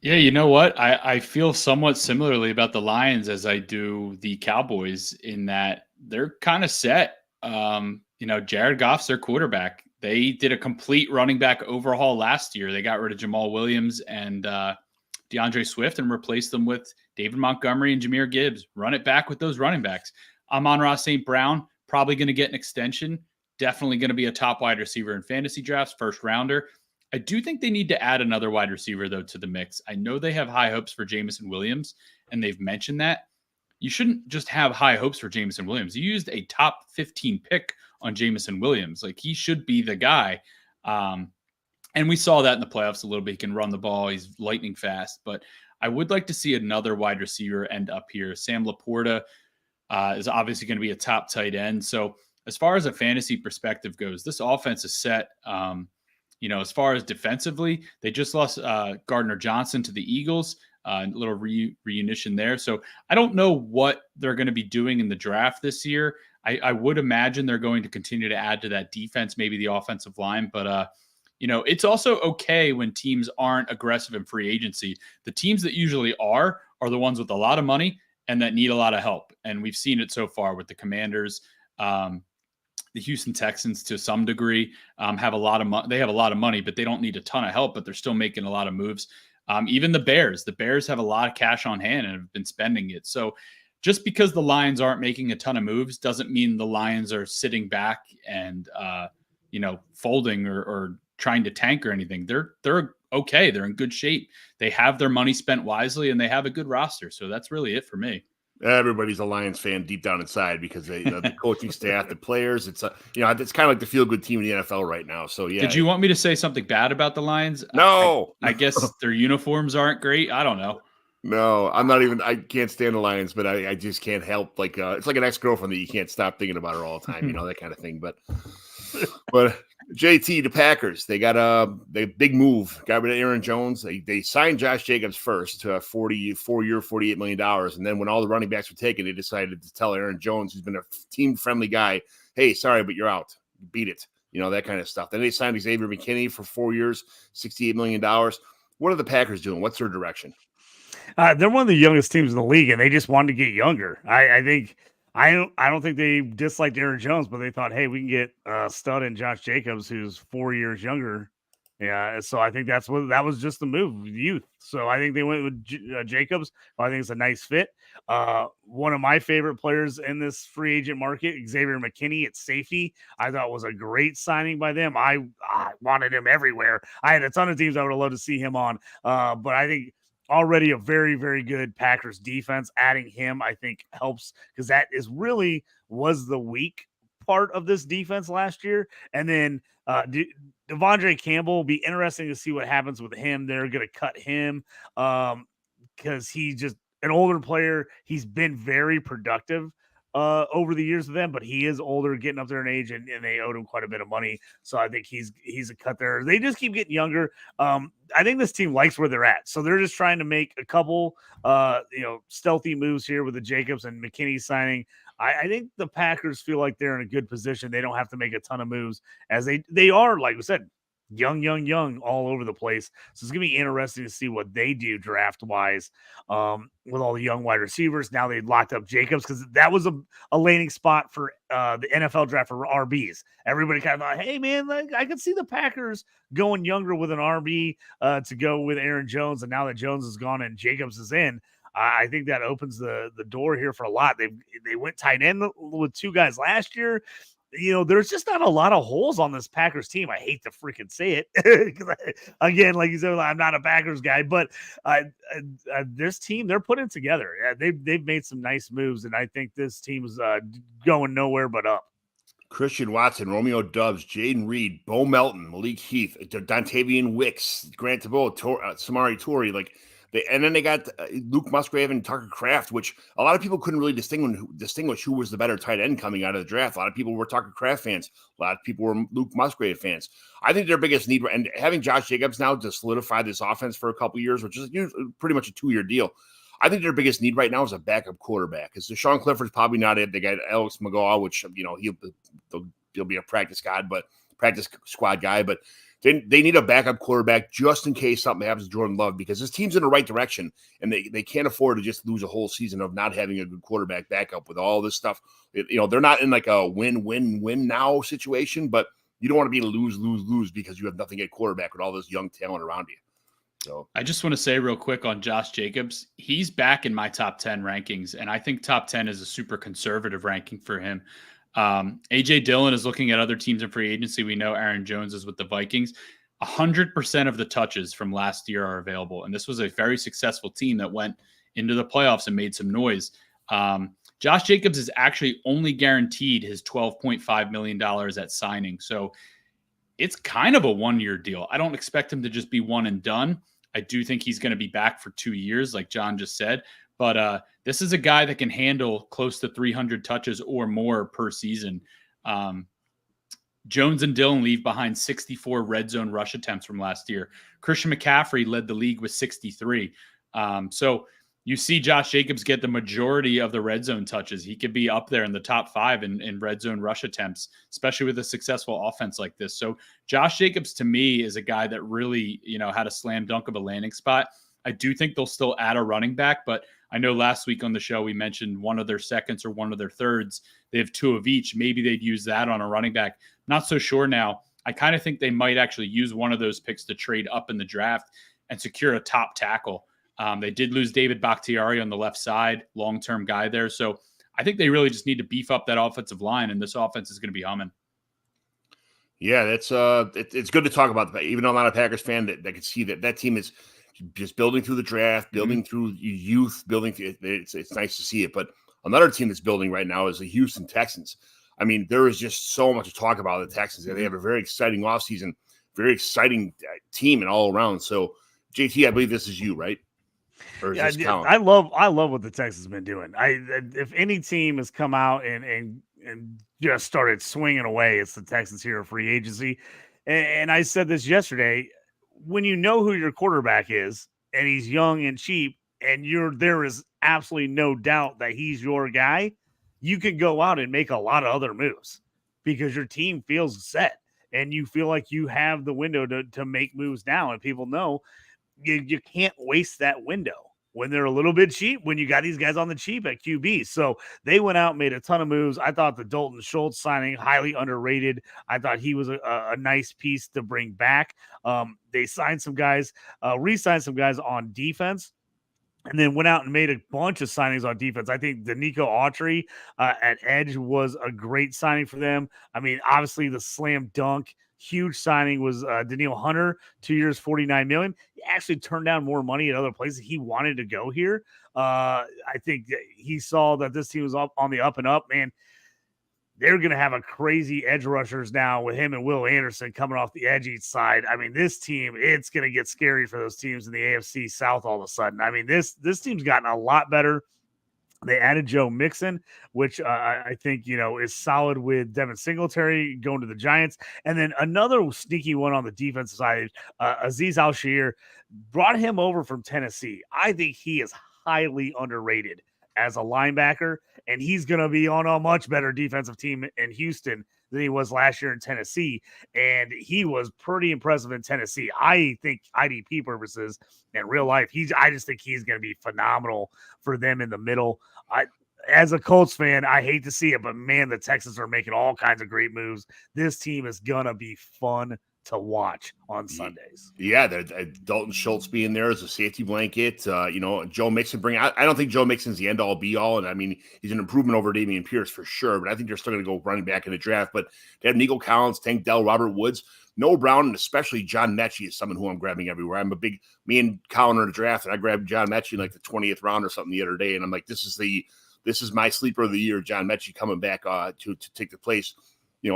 Yeah, you know what? I feel somewhat similarly about the Lions as I do the Cowboys, in that they're kind of set. Jared Goff's their quarterback. They did a complete running back overhaul last year. They got rid of Jamal Williams and DeAndre Swift and replaced them with David Montgomery and Jahmyr Gibbs. Run it back with those running backs. Amon-Ra St. Brown, probably going to get an extension. Definitely going to be a top wide receiver in fantasy drafts, first rounder. I do think they need to add another wide receiver, though, to the mix. I know they have high hopes for Jameson Williams, and they've mentioned that. You shouldn't just have high hopes for Jameson Williams. You used a top 15 pick on Jameson Williams. Like, he should be the guy. And we saw that in the playoffs a little bit. He can run the ball. He's lightning fast. But I would like to see another wide receiver end up here. Sam Laporta is obviously going to be a top tight end. So as far as a fantasy perspective goes, this offense is set. as far as defensively, they just lost Gardner Johnson to the Eagles. A little reunition there. So I don't know what they're going to be doing in the draft this year. I would imagine they're going to continue to add to that defense, maybe the offensive line. But, it's also okay when teams aren't aggressive in free agency. The teams that usually are the ones with a lot of money and that need a lot of help. And we've seen it so far with the Commanders. The Houston Texans, to some degree, have a lot of money. They have a lot of money, but they don't need a ton of help, but they're still making a lot of moves. Even the Bears have a lot of cash on hand and have been spending it. So just because the Lions aren't making a ton of moves doesn't mean the Lions are sitting back and, folding or trying to tank or anything. They're okay. They're in good shape. They have their money spent wisely and they have a good roster. So that's really it for me. Everybody's a Lions fan deep down inside because the coaching staff, the players, it's it's kind of like the feel-good team in the NFL right now. So yeah. Did you want me to say something bad about the Lions? No. I guess their uniforms aren't great. I don't know. No, I can't stand the Lions, but I just can't help. It's like an ex-girlfriend that you can't stop thinking about her all the time, that kind of thing. But JT, the Packers, they got the big move. Got rid of Aaron Jones. They signed Josh Jacobs first to a 4-year, $48 million. And then when all the running backs were taken, they decided to tell Aaron Jones, who's been a team-friendly guy, hey, sorry, but you're out. Beat it. That kind of stuff. Then they signed Xavier McKinney for 4 years, $68 million. What are the Packers doing? What's their direction? They're one of the youngest teams in the league, and they just wanted to get younger. I don't think they disliked Aaron Jones, but they thought, hey, we can get a stud in Josh Jacobs, who's 4 years younger. Yeah, so I think that was just the move, youth. So I think they went with Jacobs. I think it's a nice fit. One of my favorite players in this free agent market, Xavier McKinney at safety, I thought was a great signing by them. I wanted him everywhere. I had a ton of teams I would have loved to see him on, but I think already a very, very good Packers defense. Adding him, I think, helps because that was the weak part of this defense last year. And then Devondre Campbell will be interesting to see what happens with him. They're going to cut him because he's just an older player. He's been very productive over the years with them, but he is older, getting up there in age, and they owed him quite a bit of money. So I think he's a cut there. They just keep getting younger. I think this team likes where they're at. So they're just trying to make a couple, stealthy moves here with the Jacobs and McKinney signing. I think the Packers feel like they're in a good position. They don't have to make a ton of moves as they are, like we said, young all over the place. So it's going to be interesting to see what they do draft-wise with all the young wide receivers. Now they locked up Jacobs because that was a landing spot for the NFL draft for RBs. Everybody kind of thought, hey, man, I could see the Packers going younger with an RB to go with Aaron Jones. And now that Jones is gone and Jacobs is in, I think that opens the door here for a lot. They went tight end with two guys last year. There's just not a lot of holes on this Packers team. I hate to freaking say it because, again, like you said, I'm not a Packers guy, but this team, they're putting together. They've made some nice moves, and I think this team is going nowhere but up. Christian Watson, Romeo Doubs, Jaden Reed, Bo Melton, Malik Heath, Dontavian Wicks, Grant Tebow, Samari Toure, and then they got Luke Musgrave and Tucker Kraft, which a lot of people couldn't really distinguish who was the better tight end coming out of the draft. A lot of people were Tucker Kraft fans. A lot of people were Luke Musgrave fans. I think their biggest need, and having Josh Jacobs now to solidify this offense for a couple of years, which is pretty much a 2-year deal. I think their biggest need right now is a backup quarterback. Because Deshaun Clifford's probably not it. They got Alex McGaw, which he'll be a practice squad guy, but they need a backup quarterback just in case something happens to Jordan Love, because this team's in the right direction and they can't afford to just lose a whole season of not having a good quarterback backup with all this stuff. They're not in like a win now situation, but you don't want to be a lose because you have nothing at quarterback with all this young talent around you. So I just want to say real quick on Josh Jacobs, he's back in my top 10 rankings, and I think top 10 is a super conservative ranking for him. AJ Dillon is looking at other teams in free agency. We know Aaron Jones is with the Vikings. 100% of the touches from last year are available. And this was a very successful team that went into the playoffs and made some noise. Josh Jacobs is actually only guaranteed his $12.5 million at signing. So it's kind of a 1-year deal. I don't expect him to just be one and done. I do think he's going to be back for 2 years, like John just said. But this is a guy that can handle close to 300 touches or more per season. Jones and Dillon leave behind 64 red zone rush attempts from last year. Christian McCaffrey led the league with 63. So you see Josh Jacobs get the majority of the red zone touches. He could be up there in the top 5 in red zone rush attempts, especially with a successful offense like this. So Josh Jacobs, to me, is a guy that really, had a slam dunk of a landing spot. I do think they'll still add a running back, but I know last week on the show we mentioned one of their seconds or one of their thirds. They have 2 of each. Maybe they'd use that on a running back. Not so sure now. I kind of think they might actually use one of those picks to trade up in the draft and secure a top tackle. They did lose David Bakhtiari on the left side, long-term guy there. So I think they really just need to beef up that offensive line, and this offense is going to be humming. Yeah, that's it's good to talk about that. Even though I'm not a Packers fan, that can see that team is just building through the draft, building through youth, it's nice to see it. But another team that's building right now is the Houston Texans. I mean, there is just so much to talk about the Texans. They have a very exciting offseason, very exciting team and all around. So, JT, I believe this is you, right? Or is this count? I love what the Texans have been doing. If any team has come out and just started swinging away, it's the Texans here in free agency. And I said this yesterday, when you know who your quarterback is and he's young and cheap and there is absolutely no doubt that he's your guy, you can go out and make a lot of other moves because your team feels set and you feel like you have the window to make moves now. And people know you can't waste that window when they're a little bit cheap, when you got these guys on the cheap at QB. So they went out and made a ton of moves. I thought the Dalton Schultz signing, highly underrated. I thought he was a nice piece to bring back. They signed some guys, re-signed some guys on defense, and then went out and made a bunch of signings on defense. I think the Nico Autry at edge was a great signing for them. I mean, obviously the slam dunk huge signing was Daniil Hunter, 2 years, $49 million. He actually turned down more money at other places. He wanted to go here. I think he saw that this team was up on the up and up, man. They're going to have a crazy edge rushers now with him and Will Anderson coming off the edge each side. I mean, this team, it's going to get scary for those teams in the AFC South all of a sudden. I mean, this team's gotten a lot better. They added Joe Mixon, which I think, is solid with Devin Singletary going to the Giants. And then another sneaky one on the defensive side, Azeez Al-Shaair, brought him over from Tennessee. I think he is highly underrated as a linebacker, and he's going to be on a much better defensive team in Houston than he was last year in Tennessee. And he was pretty impressive in Tennessee. I think IDP purposes in real life, I just think he's going to be phenomenal for them in the middle. As a Colts fan, I hate to see it, but man, the Texans are making all kinds of great moves. This team is going to be fun to watch on Sundays. Yeah, Dalton Schultz being there as a safety blanket. Joe Mixon I don't think Joe Mixon's the end all be all, and I mean he's an improvement over Dameon Pierce for sure. But I think they're still going to go running back in the draft. But they have Nico Collins, Tank Dell, Robert Woods, Noah Brown, and especially John Mechie is someone who I'm grabbing everywhere. Me and Colin are in the draft, and I grabbed John Mechie in like the 20th round or something the other day, and I'm like, this is my sleeper of the year, John Mechie coming back to take the place.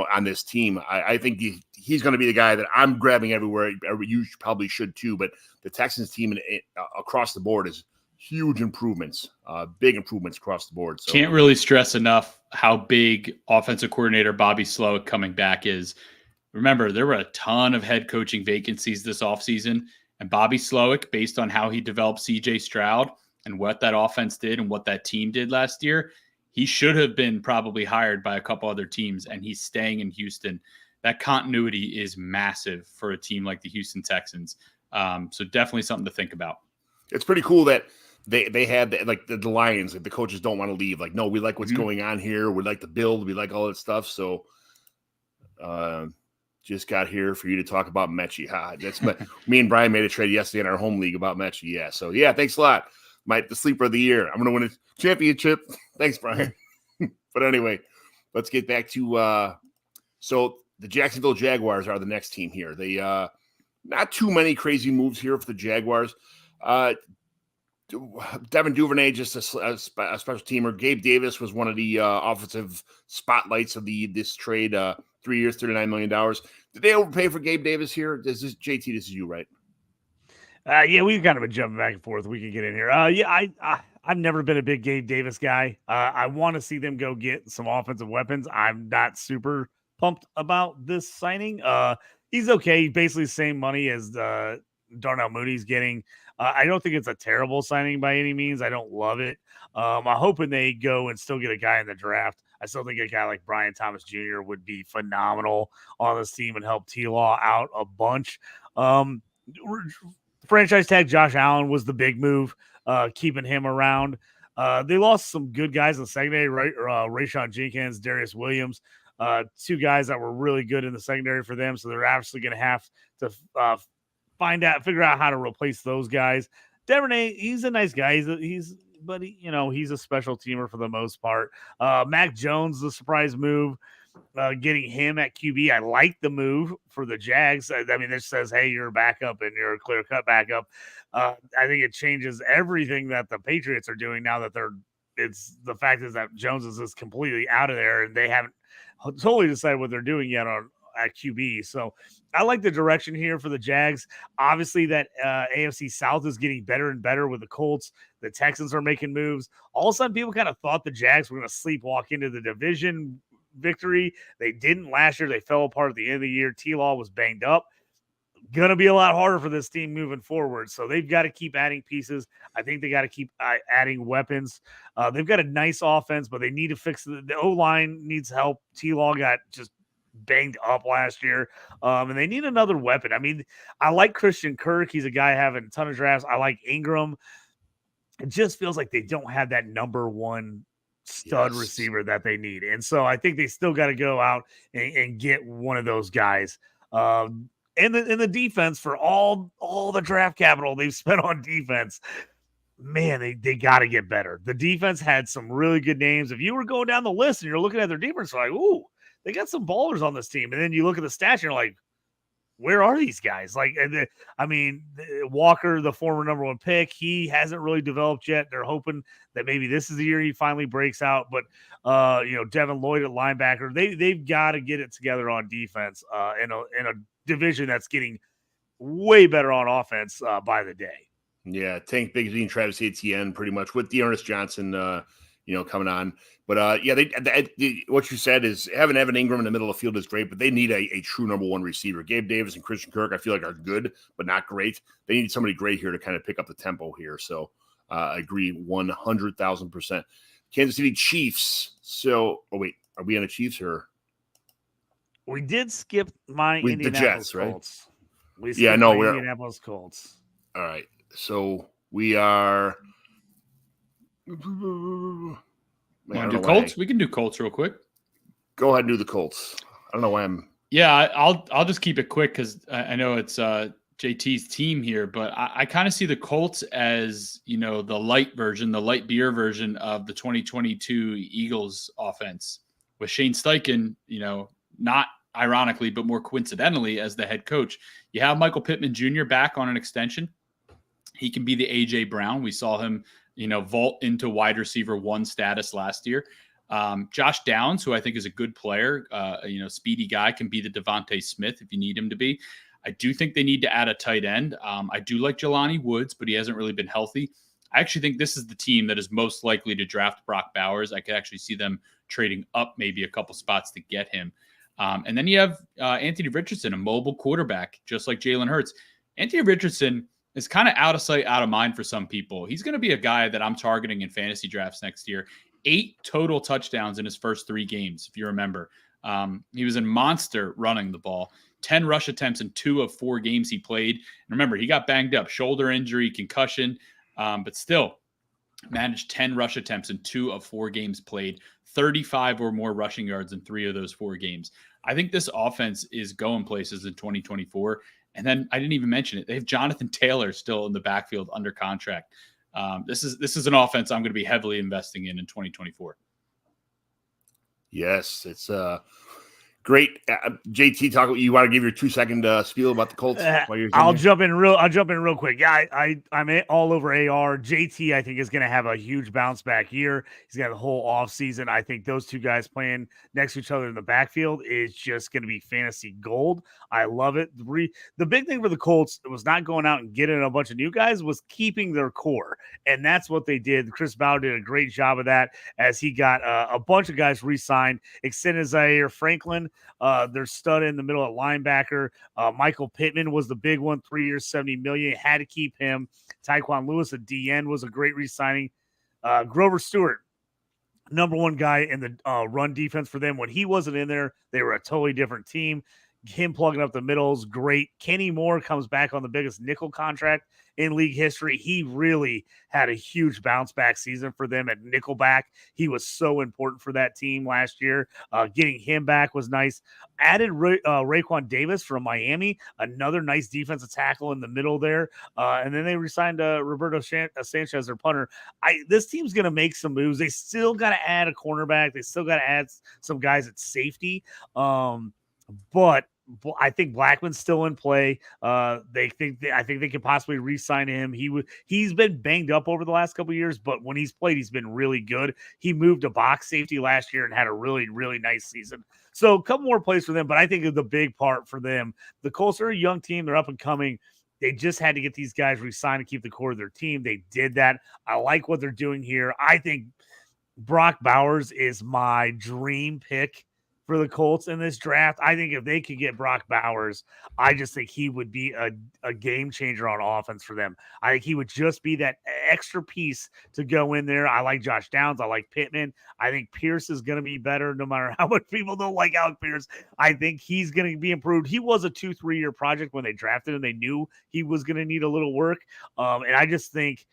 On this team, I think he's going to be the guy that I'm grabbing everywhere. You probably should too, but the Texans team across the board is huge improvements, big improvements across the board. So. Can't really stress enough how big offensive coordinator Bobby Slowick coming back is. Remember, there were a ton of head coaching vacancies this offseason, and Bobby Slowick, based on how he developed CJ Stroud and what that offense did and what that team did last year, he should have been probably hired by a couple other teams, and he's staying in Houston. That continuity is massive for a team like the Houston Texans. So definitely something to think about. It's pretty cool that they had the Lions. Like the coaches don't want to leave. Like, no, we like what's going on here. We like the build. We like all that stuff. So just got here for you to talk about Mechie. That's me and Brian made a trade yesterday in our home league about Mechie. Yeah. So yeah, thanks a lot. The sleeper of the year. I'm going to win a championship. Thanks, Brian. But anyway, let's get back to so the Jacksonville Jaguars are the next team here. They not too many crazy moves here for the Jaguars. Devin Duvernay, just a special teamer. Gabe Davis was one of the offensive spotlights of this trade. 3 years, $39 million. Did they overpay for Gabe Davis here? This is JT. This is you, right? Yeah, we've kind of been jumping back and forth. We can get in here. I've never been a big Gabe Davis guy. I want to see them go get some offensive weapons. I'm not super pumped about this signing. He's okay. Basically, same money as Darnell Mooney's getting. I don't think it's a terrible signing by any means. I don't love it. I'm hoping they go and still get a guy in the draft. I still think a guy like Brian Thomas Jr. would be phenomenal on this team and help T-Law out a bunch. Franchise tag Josh Allen was the big move, keeping him around. They lost some good guys in the secondary, right? Rayshon Jenkins, Darius Williams, two guys that were really good in the secondary for them. So they're obviously going to have to figure out how to replace those guys. Devernay, he's a nice guy. He's a special teamer for the most part. Mac Jones, the surprise move, getting him at QB. I like the move for the Jags. I mean, this says, hey, you're a backup and you're a clear cut backup. I think it changes everything that the Patriots are doing now that it's the fact is that Jones is completely out of there and they haven't totally decided what they're doing yet at QB. So I like the direction here for the Jags. Obviously, that AFC South is getting better and better with the Colts. The Texans are making moves. All of a sudden, people kind of thought the Jags were going to sleepwalk into the division victory. They didn't last year. They fell apart at the end of the year. T-Law was banged up. Going to be a lot harder for this team moving forward. So they've got to keep adding pieces. I think they got to keep adding weapons. They've got a nice offense, but they need to fix the O-line needs help. T-Law got just banged up last year. And they need another weapon. I mean, I like Christian Kirk. He's a guy having a ton of drafts. I like Ingram. It just feels like they don't have that number one stud receiver that they need. And so I think they still got to go out and get one of those guys. And the defense, for all the draft capital they've spent on defense, man, they got to get better. The defense had some really good names. If you were going down the list and you're looking at their defense, like, ooh, they got some ballers on this team. And then you look at the stats and you're like, where are these guys? Like, Walker, the former number one pick, he hasn't really developed yet. They're hoping that maybe this is the year he finally breaks out. But, Devin Lloyd at linebacker, they've got to get it together on defense in a division that's getting way better on offense by the day. Yeah, Tank Bigsby and Travis Etienne pretty much with Dearness Johnson, coming on. But what you said is having Evan Ingram in the middle of the field is great, but they need a true number one receiver. Gabe Davis and Christian Kirk, I feel like, are good, but not great. They need somebody great here to kind of pick up the tempo here. So I agree 100,000%. Kansas City Chiefs. So, are we on the Chiefs or? We did skip my Indianapolis Jets, right? Colts. We're Indianapolis Colts. All right. So we are. Want to do Colts? We can do Colts real quick. Go ahead and do the Colts. I don't know why I'm. Yeah, I'll just keep it quick because I know it's JT's team here, but I kind of see the Colts as, the light beer version of the 2022 Eagles offense with Shane Steichen, not ironically, but more coincidentally as the head coach. You have Michael Pittman Jr. back on an extension. He can be the A.J. Brown. We saw him, vault into wide receiver one status last year. Josh Downs, who I think is a good player, speedy guy, can be the Devontae Smith if you need him to be. I do think they need to add a tight end. I do like Jelani Woods, but he hasn't really been healthy. I actually think this is the team that is most likely to draft Brock Bowers. I could actually see them trading up maybe a couple spots to get him. And then you have Anthony Richardson, a mobile quarterback, just like Jalen Hurts. Anthony Richardson is kind of out of sight, out of mind for some people. He's going to be a guy that I'm targeting in fantasy drafts next year. 8 total touchdowns in his first 3 games, if you remember. He was a monster running the ball. 10 rush attempts in 2 of 4 games he played. And remember, he got banged up, shoulder injury, concussion, but still managed 10 rush attempts in 2 of 4 games played, 35 or more rushing yards in 3 of those 4 games. I think this offense is going places in 2024. And then I didn't even mention it. They have Jonathan Taylor still in the backfield under contract. This is an offense I'm going to be heavily investing in 2024. Yes, it's great. JT, you want to give your 2-second spiel about the Colts? I'll jump in real quick. Yeah, I'm all over AR. JT, I think, is going to have a huge bounce back year. He's got the whole off season. I think those two guys playing next to each other in the backfield is just going to be fantasy gold. I love it. The big thing for the Colts was not going out and getting a bunch of new guys, was keeping their core. And that's what they did. Chris Ballard did a great job of that as he got a bunch of guys re-signed, extended Zaire Franklin. Their stud in the middle at linebacker. Michael Pittman was the big one, 3 years, $70 million. Had to keep him. Tyquan Lewis at DN was a great re-signing. Grover Stewart, number one guy in the run defense for them. When he wasn't in there, they were a totally different team. Him plugging up the middle is great. Kenny Moore comes back on the biggest nickel contract in league history. He really had a huge bounce back season for them at nickelback. He was so important for that team last year. Getting him back was nice. Added Raekwon Davis from Miami, another nice defensive tackle in the middle there. And then they re-signed Roberto Sanchez, their punter. This team's going to make some moves. They still got to add a cornerback. They still got to add some guys at safety. But I think Blackman's still in play. I think they could possibly re-sign him. He's been banged up over the last couple of years, but when he's played, he's been really good. He moved to box safety last year and had a really, really nice season. So a couple more plays for them, but I think the big part for them, the Colts are a young team. They're up and coming. They just had to get these guys re-signed to keep the core of their team. They did that. I like what they're doing here. I think Brock Bowers is my dream pick for the Colts in this draft. I think if they could get Brock Bowers, I just think he would be a game changer on offense for them. I think he would just be that extra piece to go in there. I like Josh Downs. I like Pittman. I think Pierce is going to be better no matter how much people don't like Alec Pierce. I think he's going to be improved. He was a 2-3 year project when they drafted him. They knew he was going to need a little work. And I just think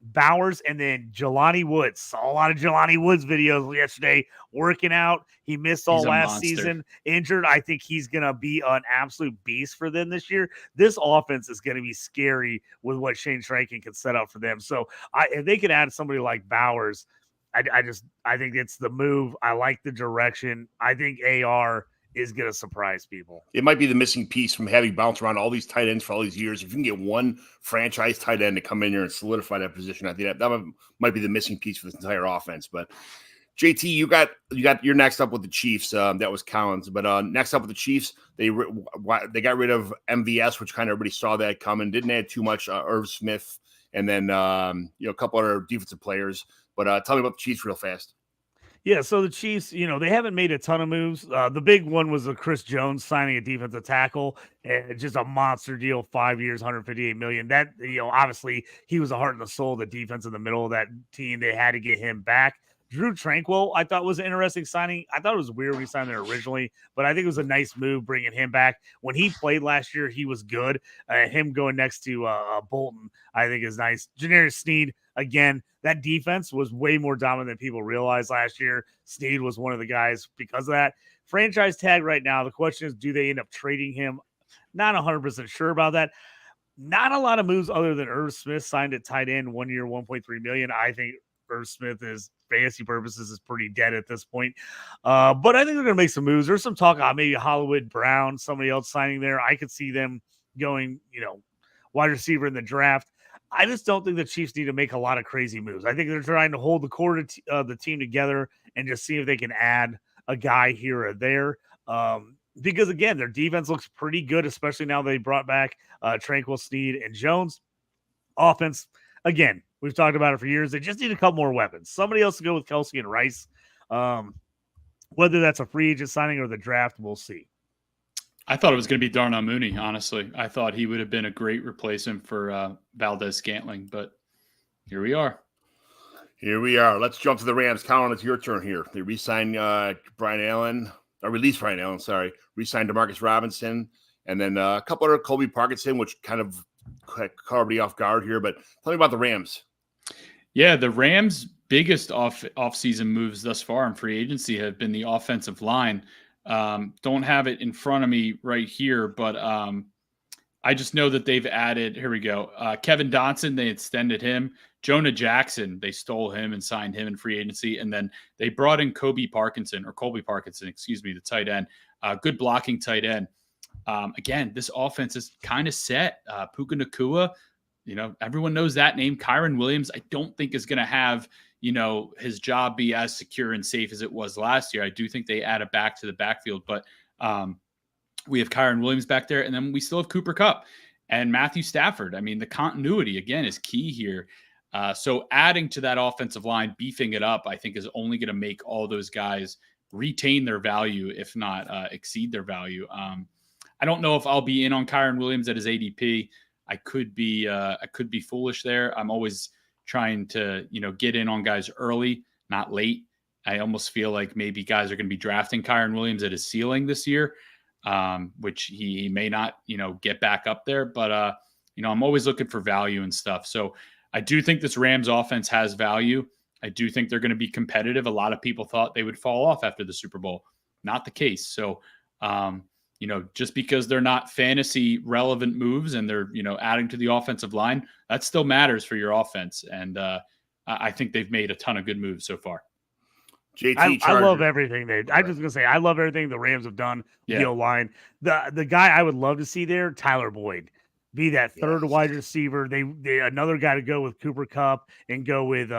Bowers and then Jelani Woods. Saw a lot of Jelani Woods videos yesterday working out. He missed all last season, injured. I think he's going to be an absolute beast for them this year. This offense is going to be scary with what Shane Steichen can set up for them. So if they could add somebody like Bowers, I think it's the move. I like the direction. I think AR is going to surprise people. It might be the missing piece from having bounced around all these tight ends for all these years. If you can get one franchise tight end to come in here and solidify that position, I think that might be the missing piece for this entire offense. But JT, you're next up with the Chiefs. That was Collins, but next up with the Chiefs, they got rid of MVS, which kind of everybody saw that coming. Didn't add too much. Irv Smith, and then a couple other defensive players. But tell me about the Chiefs real fast. Yeah, so the Chiefs, they haven't made a ton of moves. The big one was Chris Jones signing a defensive tackle, and just a monster deal, 5 years, $158 million. That, obviously he was the heart and the soul of the defense in the middle of that team. They had to get him back. Drew Tranquill, I thought was an interesting signing. I thought it was weird when he signed there originally, but I think it was a nice move bringing him back. When he played last year, he was good. Him going next to Bolton, I think is nice. Janarius Sneed, again, that defense was way more dominant than people realized last year. Sneed was one of the guys because of that. Franchise tag right now, the question is, do they end up trading him? Not 100% sure about that. Not a lot of moves other than Irv Smith signed at tight end, 1 year, $1.3 million. I think Irv Smith is, fantasy purposes, is pretty dead at this point. But I think they're going to make some moves. There's some talk about maybe Hollywood Brown, somebody else signing there. I could see them going, wide receiver in the draft. I just don't think the Chiefs need to make a lot of crazy moves. I think they're trying to hold the core of the team together and just see if they can add a guy here or there. Because, again, their defense looks pretty good, especially now they brought back Tranquill, Sneed, and Jones. Offense, again, we've talked about it for years. They just need a couple more weapons. Somebody else to go with Kelsey and Rice. Whether that's a free agent signing or the draft, we'll see. I thought it was going to be Darnell Mooney, honestly. I thought he would have been a great replacement for Valdez-Scantling, but here we are. Let's jump to the Rams. Colin, it's your turn here. They re-signed released Brian Allen, re-signed DeMarcus Robinson, and then a couple other Colby Parkinson, which kind of caught everybody off guard here. But tell me about the Rams. Yeah, the Rams' biggest off-season moves thus far in free agency have been the offensive line. Don't have it in front of me right here, but I just know that they've added, here we go. Kevin Dotson, they extended him. Jonah Jackson, they stole him and signed him in free agency. And then they brought in Colby Parkinson, the tight end. Good blocking tight end. Again, this offense is kind of set. Puka Nacua, everyone knows that name. Kyron Williams, I don't think is going to have, his job be as secure and safe as it was last year. I do think they add it back to the backfield, but we have Kyron Williams back there, and then we still have Cooper Kupp and Matthew Stafford. I mean, the continuity, again, is key here. So adding to that offensive line, beefing it up, I think is only going to make all those guys retain their value, if not exceed their value. I don't know if I'll be in on Kyron Williams at his ADP. I could be foolish there. I'm always trying to, get in on guys early, not late. I almost feel like maybe guys are going to be drafting Kyron Williams at his ceiling this year, which he may not, get back up there. But, I'm always looking for value and stuff. So I do think this Rams offense has value. I do think they're going to be competitive. A lot of people thought they would fall off after the Super Bowl. Not the case. So, just because they're not fantasy relevant moves and they're, adding to the offensive line, that still matters for your offense. And I think they've made a ton of good moves so far. JT, I love everything I'm just gonna say I love everything the Rams have done. The O-line, the guy I would love to see there, Tyler Boyd, be that third wide receiver. They another guy to go with Cooper Kupp and go with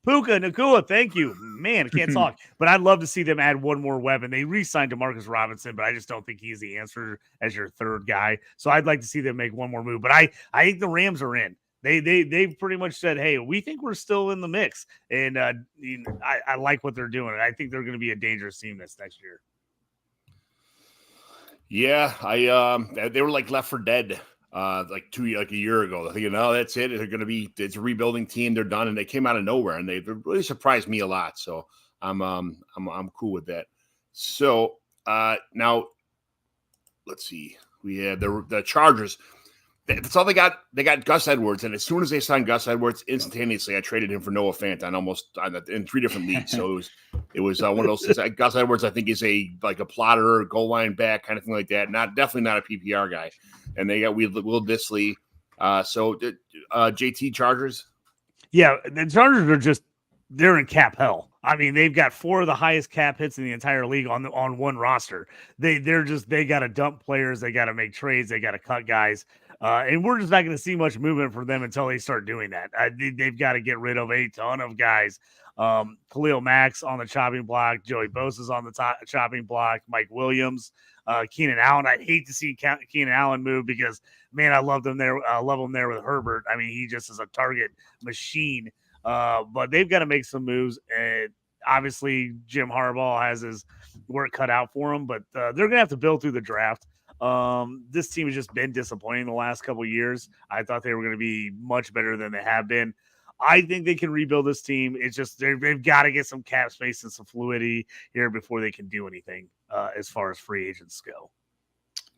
Puka Nacua, thank you. Man, I can't talk. But I'd love to see them add one more weapon. They re-signed Demarcus Robinson, but I just don't think he's the answer as your third guy. So I'd like to see them make one more move. But I think the Rams are in. They've pretty much said, hey, we think we're still in the mix. And I like what they're doing. I think they're going to be a dangerous team this next year. Yeah, they were like left for dead. A year ago, they're thinking, "Oh, that's it. It's a rebuilding team. They're done," and they came out of nowhere, and they really surprised me a lot. So I'm cool with that. So now let's see. We had the Chargers. That's all they got. They got Gus Edwards, and as soon as they signed Gus Edwards, instantaneously I traded him for Noah Fant in 3 different leagues. So it was one of those things. Gus Edwards, I think, is a plotter, goal line back kind of thing like that. Definitely not a PPR guy. And they got Will Disley. JT Chargers. Yeah, the Chargers they're in cap hell. I mean, they've got 4 of the highest cap hits in the entire league on one roster. They got to dump players. They got to make trades. They got to cut guys. And we're just not going to see much movement from them until they start doing that. They've got to get rid of a ton of guys. Khalil Mack's on the chopping block. Joey Bosa's on the chopping block. Mike Williams, Keenan Allen. I hate to see Keenan Allen move because, man, I love him there. I love him there with Herbert. I mean, he just is a target machine. But they've got to make some moves. And obviously, Jim Harbaugh has his work cut out for him. But they're going to have to build through the draft. This team has just been disappointing the last couple of years. I thought they were going to be much better than they have been. I think they can rebuild this team. It's just they've got to get some cap space and some fluidity here before they can do anything as far as free agents go.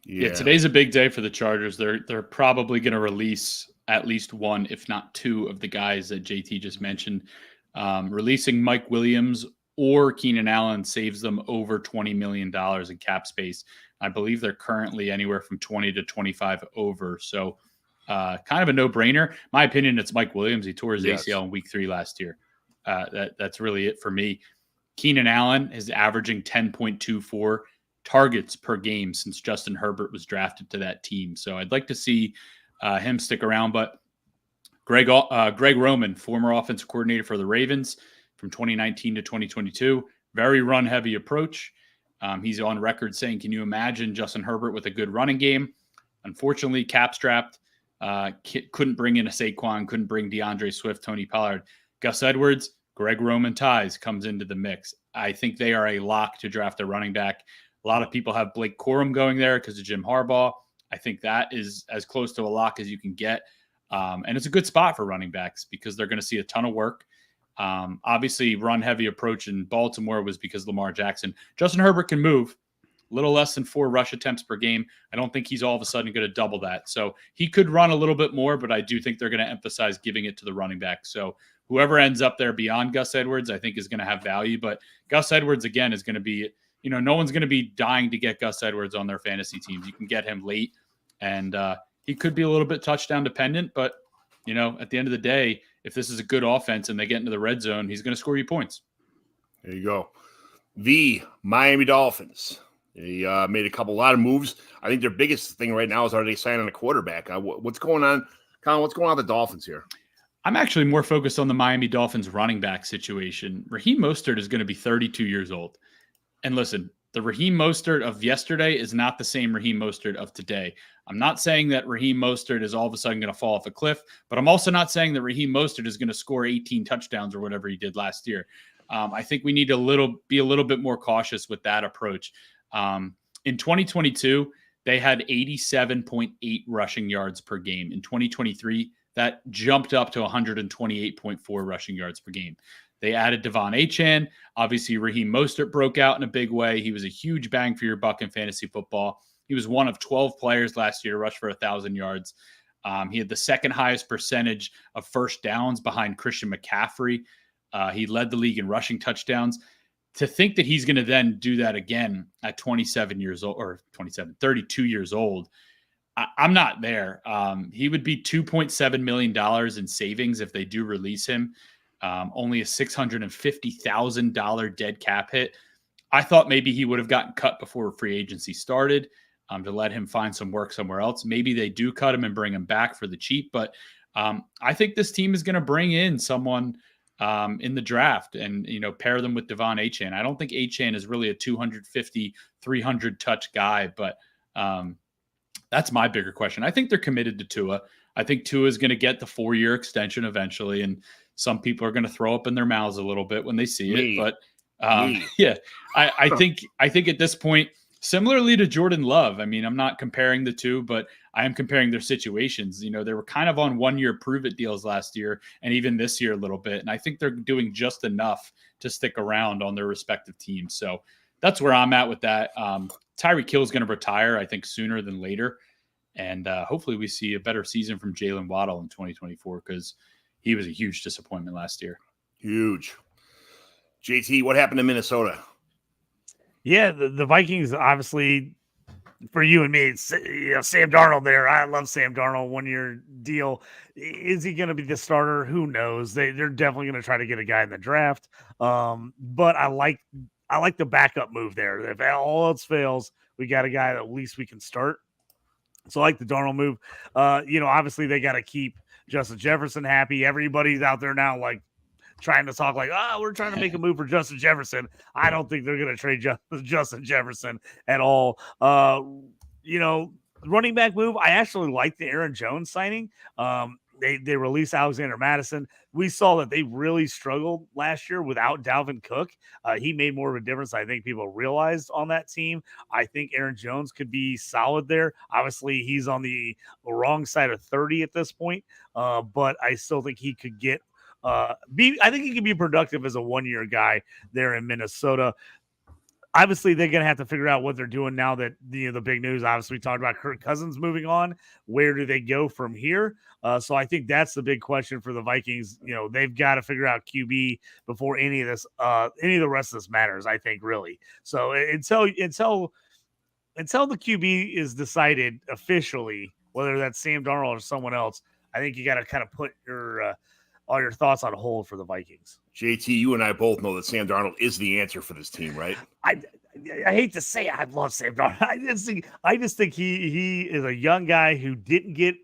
Yeah, today's a big day for the Chargers. They're probably going to release at least 1, if not 2, of the guys that JT just mentioned. Releasing Mike Williams or Keenan Allen saves them over $20 million in cap space. I believe they're currently anywhere from 20 to 25 over. So kind of a no-brainer. My opinion, it's Mike Williams. He tore his ACL in week 3 last year. That's really it for me. Keenan Allen is averaging 10.24 targets per game since Justin Herbert was drafted to that team. So I'd like to see him stick around. But Greg Roman, former offensive coordinator for the Ravens from 2019 to 2022, very run-heavy approach. He's on record saying, can you imagine Justin Herbert with a good running game? Unfortunately, cap-strapped. Couldn't bring in a Saquon, couldn't bring DeAndre Swift, Tony Pollard. Gus Edwards, Greg Roman ties comes into the mix. I think they are a lock to draft a running back. A lot of people have Blake Corum going there because of Jim Harbaugh. I think that is as close to a lock as you can get. And it's a good spot for running backs because they're going to see a ton of work. Obviously, run-heavy approach in Baltimore was because Lamar Jackson. Justin Herbert can move a little less than 4 rush attempts per game. I don't think he's all of a sudden going to double that. So he could run a little bit more, but I do think they're going to emphasize giving it to the running back. So whoever ends up there beyond Gus Edwards, I think is going to have value. But Gus Edwards, again, is going to be, no one's going to be dying to get Gus Edwards on their fantasy teams. You can get him late, and he could be a little bit touchdown dependent. But, at the end of the day, if this is a good offense and they get into the red zone, he's going to score you points. There you go. The Miami Dolphins. They made a lot of moves. I think their biggest thing right now is already signing a quarterback. What's going on, Colin? What's going on with the Dolphins here? I'm actually more focused on the Miami Dolphins running back situation. Raheem Mostert is going to be 32 years old. And listen, The Raheem Mostert of yesterday is not the same Raheem Mostert of today. I'm not saying that Raheem Mostert is all of a sudden going to fall off a cliff, but I'm also not saying that Raheem Mostert is going to score 18 touchdowns or whatever he did last year. I think we need to be a little bit more cautious with that approach. In 2022, they had 87.8 rushing yards per game. In 2023, that jumped up to 128.4 rushing yards per game. They added Devon Achane. Obviously, Raheem Mostert broke out in a big way. He was a huge bang for your buck in fantasy football. He was one of 12 players last year to rush for 1,000 yards. He had the second highest percentage of first downs behind Christian McCaffrey. He led the league in rushing touchdowns. To think that he's going to then do that again at 27 years old, or 32 years old, I'm not there. He would be $2.7 million in savings if they do release him. Only a $650,000 dead cap hit. I thought maybe he would have gotten cut before free agency started to let him find some work somewhere else. Maybe they do cut him and bring him back for the cheap, but I think this team is going to bring in someone in the draft and, pair them with Devon Achane. I don't think Achane is really a 250, 300 touch guy, but that's my bigger question. I think they're committed to Tua. I think Tua is going to get the 4-year extension eventually, and some people are going to throw up in their mouths a little bit when they see it. But yeah, I think at this point, similarly to Jordan Love, I mean, I'm not comparing the two, but I am comparing their situations. They were kind of on 1-year prove-it deals last year and even this year a little bit. And I think they're doing just enough to stick around on their respective teams. So that's where I'm at with that. Tyreek Hill is going to retire, I think, sooner than later. And hopefully we see a better season from Jalen Waddle in 2024 because he was a huge disappointment last year. Huge. JT, what happened in Minnesota? Yeah, the Vikings, obviously, for you and me, it's, Sam Darnold there. I love Sam Darnold, 1-year deal. Is he going to be the starter? Who knows? They're definitely going to try to get a guy in the draft. But I like the backup move there. If all else fails, we got a guy that at least we can start. So I like the Darnold move. Obviously they got to keep Justin Jefferson happy. Everybody's out there now trying to talk we're trying to make a move for Justin Jefferson. I don't think they're going to trade Justin Jefferson at all. Running back move, I actually like the Aaron Jones signing. They released Alexander Madison. We saw that they really struggled last year without Dalvin Cook. He made more of a difference, I think people realized on that team. I think Aaron Jones could be solid there. Obviously, he's on the wrong side of 30 at this point, but I still think he could get I think he could be productive as a 1-year guy there in Minnesota. Obviously, they're going to have to figure out what they're doing now that the big news. Obviously, we talked about Kirk Cousins moving on. Where do they go from here? So I think that's the big question for the Vikings. They've got to figure out QB before any of the rest of this matters. I think really. So until the QB is decided officially, whether that's Sam Darnold or someone else, I think you got to kind of put all your thoughts on hold for the Vikings. JT, you and I both know that Sam Darnold is the answer for this team, right? I hate to say it, I love Sam Darnold. I just think he is a young guy who didn't get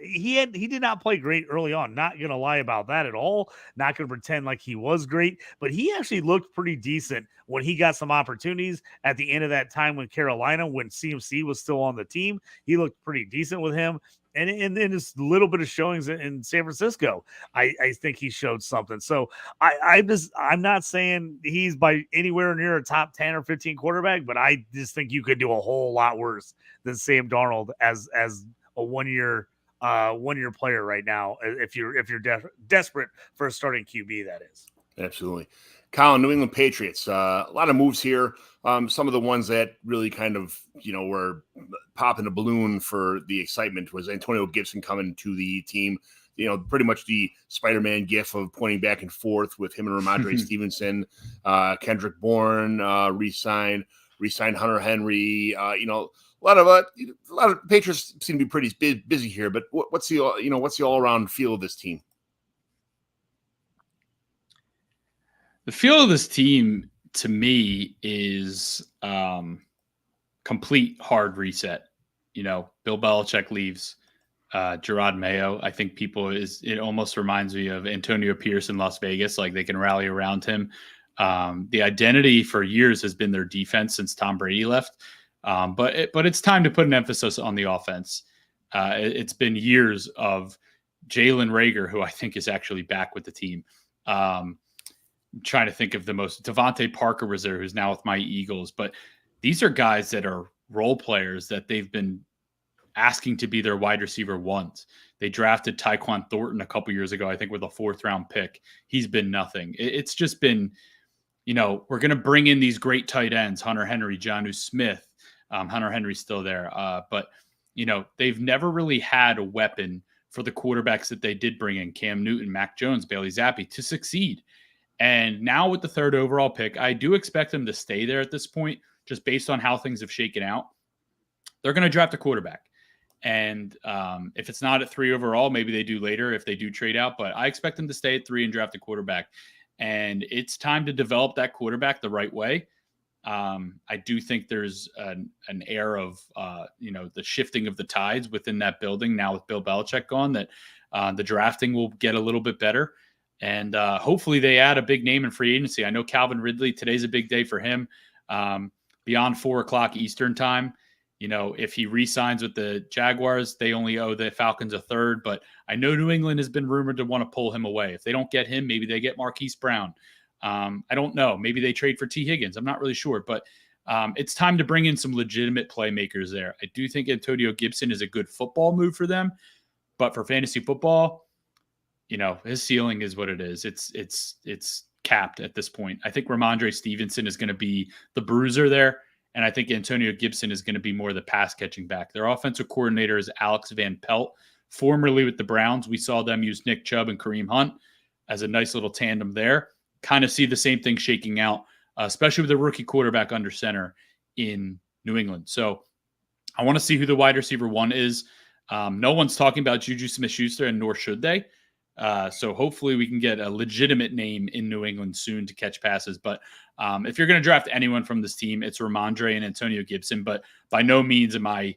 he did not play great early on. Not going to lie about that at all. Not going to pretend like he was great, but he actually looked pretty decent when he got some opportunities at the end of that time when Carolina, when CMC was still on the team. He looked pretty decent with him. And then this little bit of showings in San Francisco, I think he showed something. So I'm not saying he's by anywhere near a top 10 or 15 quarterback, but I just think you could do a whole lot worse than Sam Darnold as a 1-year player right now. If you're desperate for a starting QB, that is. Absolutely. Colin, New England Patriots, a lot of moves here. Some of the ones that really kind of, were popping a balloon for the excitement was Antonio Gibson coming to the team. Pretty much the Spider-Man gif of pointing back and forth with him and Ramondre Stevenson. Kendrick Bourne re-signed Hunter Henry. A lot of Patriots seem to be pretty busy here. But what's the all-around feel of this team? The feel of this team, to me, is complete hard reset. Bill Belichick leaves. Gerard Mayo, I think it almost reminds me of Antonio Pierce in Las Vegas. Like they can rally around him. The identity for years has been their defense since Tom Brady left. But it's time to put an emphasis on the offense. It's been years of Jalen Reagor, who I think is actually back with the team. Trying to think of the most. Devontae Parker was there, who's now with my Eagles. But these are guys that are role players that they've been asking to be their wide receiver ones. They drafted Tyquan Thornton a couple years ago, I think, with a 4th-round pick. He's been nothing. It's just been, we're going to bring in these great tight ends, Hunter Henry, Jonnu Smith. Hunter Henry's still there. But they've never really had a weapon for the quarterbacks that they did bring in, Cam Newton, Mac Jones, Bailey Zappi, to succeed. And now with the 3rd overall pick, I do expect them to stay there at this point, just based on how things have shaken out. They're going to draft a quarterback. And if it's not at 3 overall, maybe they do later if they do trade out. But I expect them to stay at 3 and draft a quarterback. And it's time to develop that quarterback the right way. I do think there's an air of, the shifting of the tides within that building now with Bill Belichick gone, that the drafting will get a little bit better. And hopefully they add a big name in free agency. I know Calvin Ridley, today's a big day for him. Beyond 4 o'clock Eastern time, if he re-signs with the Jaguars, they only owe the Falcons a 3rd. But I know New England has been rumored to want to pull him away. If they don't get him, maybe they get Marquise Brown. I don't know. Maybe they trade for T. Higgins. I'm not really sure. But it's time to bring in some legitimate playmakers there. I do think Antonio Gibson is a good football move for them. But for fantasy football, his ceiling is what it is. It's capped at this point. I think Ramondre Stevenson is going to be the bruiser there. And I think Antonio Gibson is going to be more the pass-catching back. Their offensive coordinator is Alex Van Pelt, formerly with the Browns. We saw them use Nick Chubb and Kareem Hunt as a nice little tandem there. Kind of see the same thing shaking out, especially with the rookie quarterback under center in New England. So I want to see who the wide receiver 1 is. No one's talking about Juju Smith-Schuster, and nor should they. So hopefully we can get a legitimate name in New England soon to catch passes. But if you're going to draft anyone from this team, it's Ramondre and Antonio Gibson. But by no means am I,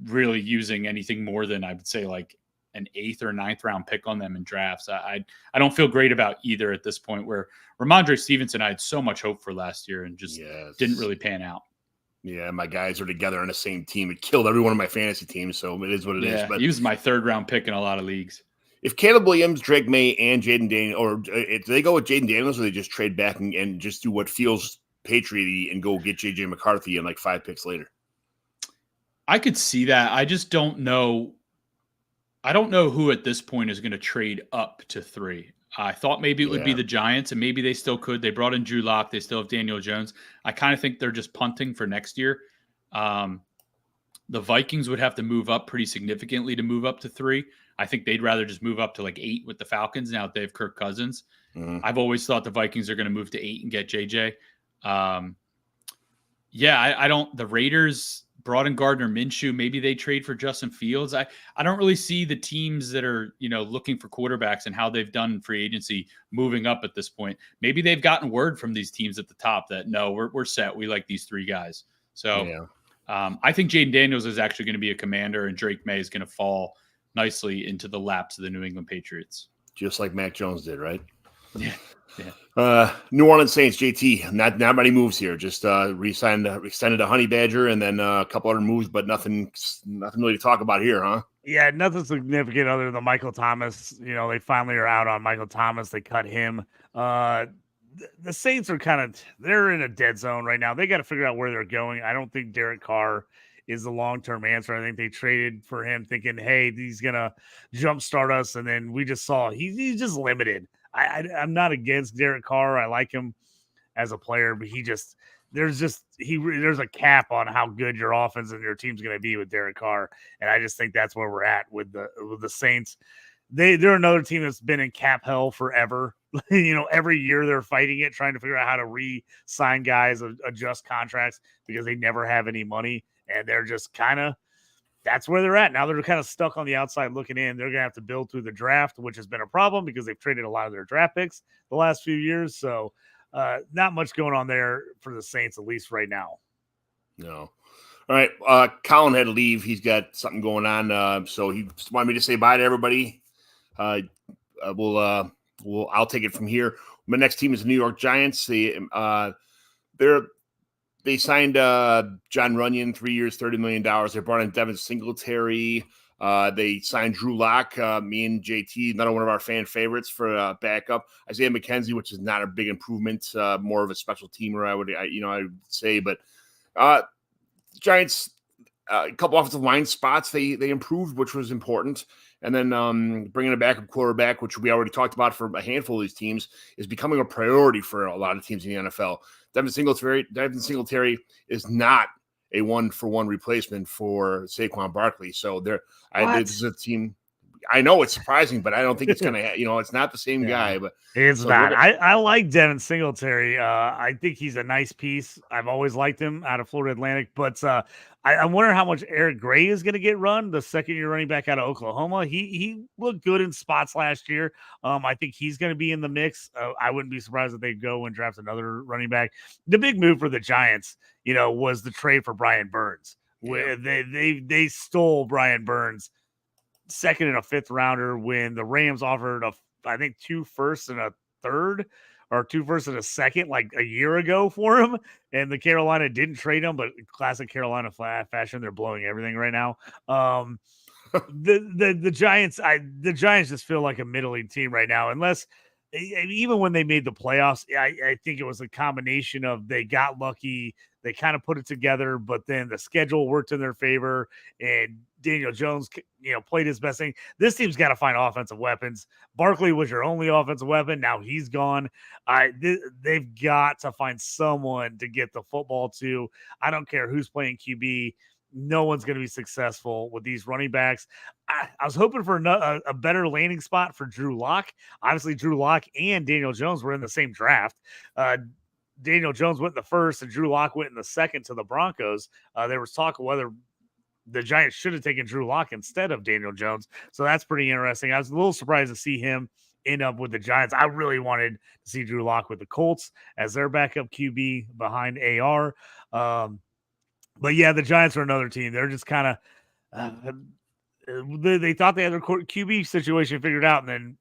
really using anything more than I would say like an 8th or 9th round pick on them in drafts. I don't feel great about either at this point, where Ramondre Stevenson, I had so much hope for last year and just didn't really pan out. Yeah, my guys are together on the same team. It killed every one of my fantasy teams, so it is what it is. But he was my 3rd round pick in a lot of leagues. If Caleb Williams, Drake May, and Jaden Daniels, or do they go with Jaden Daniels, or they just trade back and just do what feels patriot-y and go get J.J. McCarthy and like 5 picks later? I could see that. I just don't know. I don't know who at this point is going to trade up to 3. I thought maybe it would be the Giants, and maybe they still could. They brought in Drew Lock. They still have Daniel Jones. I kind of think they're just punting for next year. The Vikings would have to move up pretty significantly to move up to 3. I think they'd rather just move up to like 8 with the Falcons now that they have Kirk Cousins. Mm-hmm. I've always thought the Vikings are going to move to 8 and get JJ. I don't. The Raiders brought in Gardner Minshew. Maybe they trade for Justin Fields. I don't really see the teams that are, looking for quarterbacks and how they've done free agency moving up at this point. Maybe they've gotten word from these teams at the top that, no, we're set. We like these 3 guys. So I think Jaden Daniels is actually going to be a commander, and Drake May is going to fall nicely into the laps of the New England Patriots. Just like Mac Jones did, right? Yeah. New Orleans Saints, JT, not many moves here. Just extended a Honey Badger, and then a couple other moves, but nothing really to talk about here, huh? Yeah, nothing significant other than Michael Thomas. They finally are out on Michael Thomas. They cut him. The Saints are they're in a dead zone right now. They got to figure out where they're going. I don't think Derek Carr is the long-term answer. I think they traded for him thinking, hey, he's going to jumpstart us. And then we just saw he's just limited. I'm not against Derek Carr. I like him as a player, but there's a cap on how good your offense and your team's going to be with Derek Carr. And I just think that's where we're at with the Saints. They're another team that's been in cap hell forever. Every year they're fighting it, trying to figure out how to re-sign guys, adjust contracts because they never have any money. And they're just that's where they're at. Now they're kind of stuck on the outside looking in. They're going to have to build through the draft, which has been a problem because they've traded a lot of their draft picks the last few years. So not much going on there for the Saints, at least right now. No. All right. Colin had to leave. He's got something going on. So he wanted me to say bye to everybody. I'll take it from here. My next team is the New York Giants. They signed John Runyon, 3 years, $30 million. They brought in Devin Singletary. They signed Drew Lock, me and JT, another one of our fan favorites for backup. Isaiah McKenzie, which is not a big improvement, more of a special teamer, I would say. But Giants, a couple offensive line spots they improved, which was important. And then bringing a backup quarterback, which we already talked about for a handful of these teams, is becoming a priority for a lot of teams in the NFL. Devin Singletary is not a one-for-one replacement for Saquon Barkley. So this is a team. I know it's surprising, but I don't think it's going to, it's not the same guy. But it's not. I like Devin Singletary. I think he's a nice piece. I've always liked him out of Florida Atlantic, but I wonder how much Eric Gray is going to get run, the second-year running back out of Oklahoma. He looked good in spots last year. I think he's going to be in the mix. I wouldn't be surprised if they go and draft another running back. The big move for the Giants, was the trade for Brian Burns. Yeah. They stole Brian Burns, second and a fifth rounder, when the Rams offered I think 2 firsts and a third, or 2 firsts and a second, like a year ago for him. And the Carolina didn't trade him, but classic Carolina fashion, they're blowing everything right now. The Giants just feel like a middling team right now, unless even when they made the playoffs, I think it was a combination of they got lucky, they kind of put it together, but then the schedule worked in their favor, and Daniel Jones, played his best thing. This team's got to find offensive weapons. Barkley was your only offensive weapon. Now he's gone. They've got to find someone to get the football to. I don't care who's playing QB. No one's going to be successful with these running backs. I was hoping for a better landing spot for Drew Lock. Obviously, Drew Lock and Daniel Jones were in the same draft. Daniel Jones went in the first, and Drew Lock went in the second to the Broncos. There was talk of whether the Giants should have taken Drew Lock instead of Daniel Jones. So that's pretty interesting. I was a little surprised to see him end up with the Giants. I really wanted to see Drew Lock with the Colts as their backup QB behind AR. But yeah, the Giants are another team. They're just kind of they thought they had their QB situation figured out, and then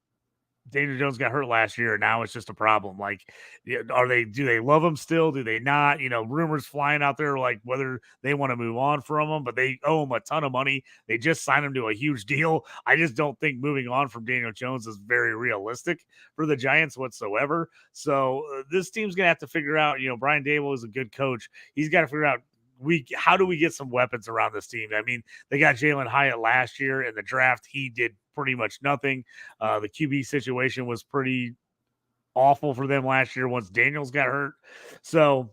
Daniel Jones got hurt last year, and now it's just a problem. Like, do they love him still? Do they not? Rumors flying out there like whether they want to move on from him, but they owe him a ton of money. They just signed him to a huge deal. I just don't think moving on from Daniel Jones is very realistic for the Giants whatsoever. So this team's gonna have to figure out. Brian Daboll is a good coach. He's got to figure out how do we get some weapons around this team? I mean, they got Jalen Hyatt last year in the draft. He did pretty much nothing. The QB situation was pretty awful for them last year once Daniels got hurt. So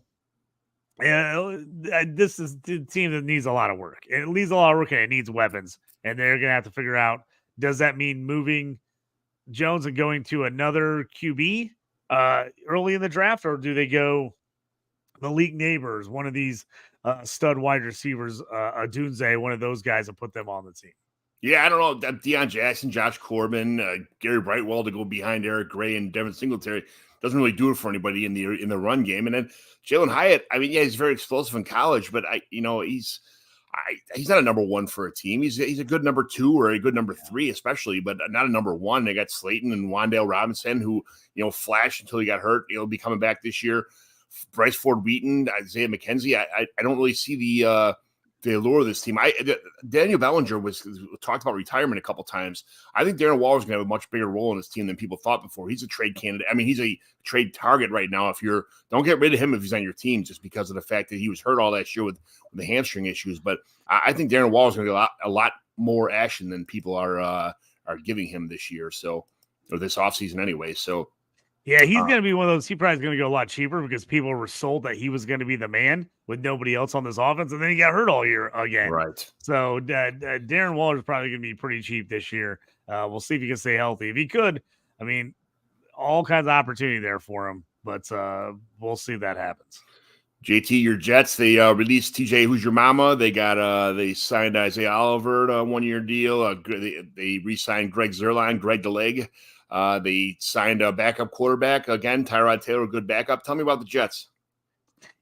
this is the team that needs a lot of work. It needs a lot of work, and it needs weapons. And they're going to have to figure out, does that mean moving Jones and going to another QB early in the draft, or do they go Malik Neighbors, one of these stud wide receivers, Adunze, one of those guys, and put them on the team? Yeah, I don't know. Deion Jackson, Josh Corbin, Gary Brightwell to go behind Eric Gray and Devin Singletary doesn't really do it for anybody in the run game. And then Jalen Hyatt, I mean, yeah, he's very explosive in college, but he's not a number one for a team. He's a good number 2 or a good number 3, especially, but not a number 1. They got Slayton and Wan'Dale Robinson, who flashed until he got hurt. He'll be coming back this year. Bryce Ford Wheaton, Isaiah McKenzie. I don't really see the allure of this team. Daniel Bellinger was talked about retirement a couple times. I think Darren Waller's going to have a much bigger role in this team than people thought before. He's a trade candidate. I mean, he's a trade target right now. Don't get rid of him if he's on your team, just because of the fact that he was hurt all last year with the hamstring issues. But I think Darren Waller's going to get a lot more action than people are giving him this year. So, or this offseason anyway. So. Yeah, he's going to be one of those. He probably is going to go a lot cheaper because people were sold that he was going to be the man with nobody else on this offense, and then he got hurt all year again. Right. So Darren Waller is probably going to be pretty cheap this year. We'll see if he can stay healthy. If he could, I mean, all kinds of opportunity there for him, but we'll see if that happens. JT, your Jets, they released TJ Who's Your Mama. They signed Isaiah Oliver to a 1-year deal. They re-signed Greg Zuerlein, Greg the Leg. They signed a backup quarterback. Again, Tyrod Taylor, good backup. Tell me about the Jets.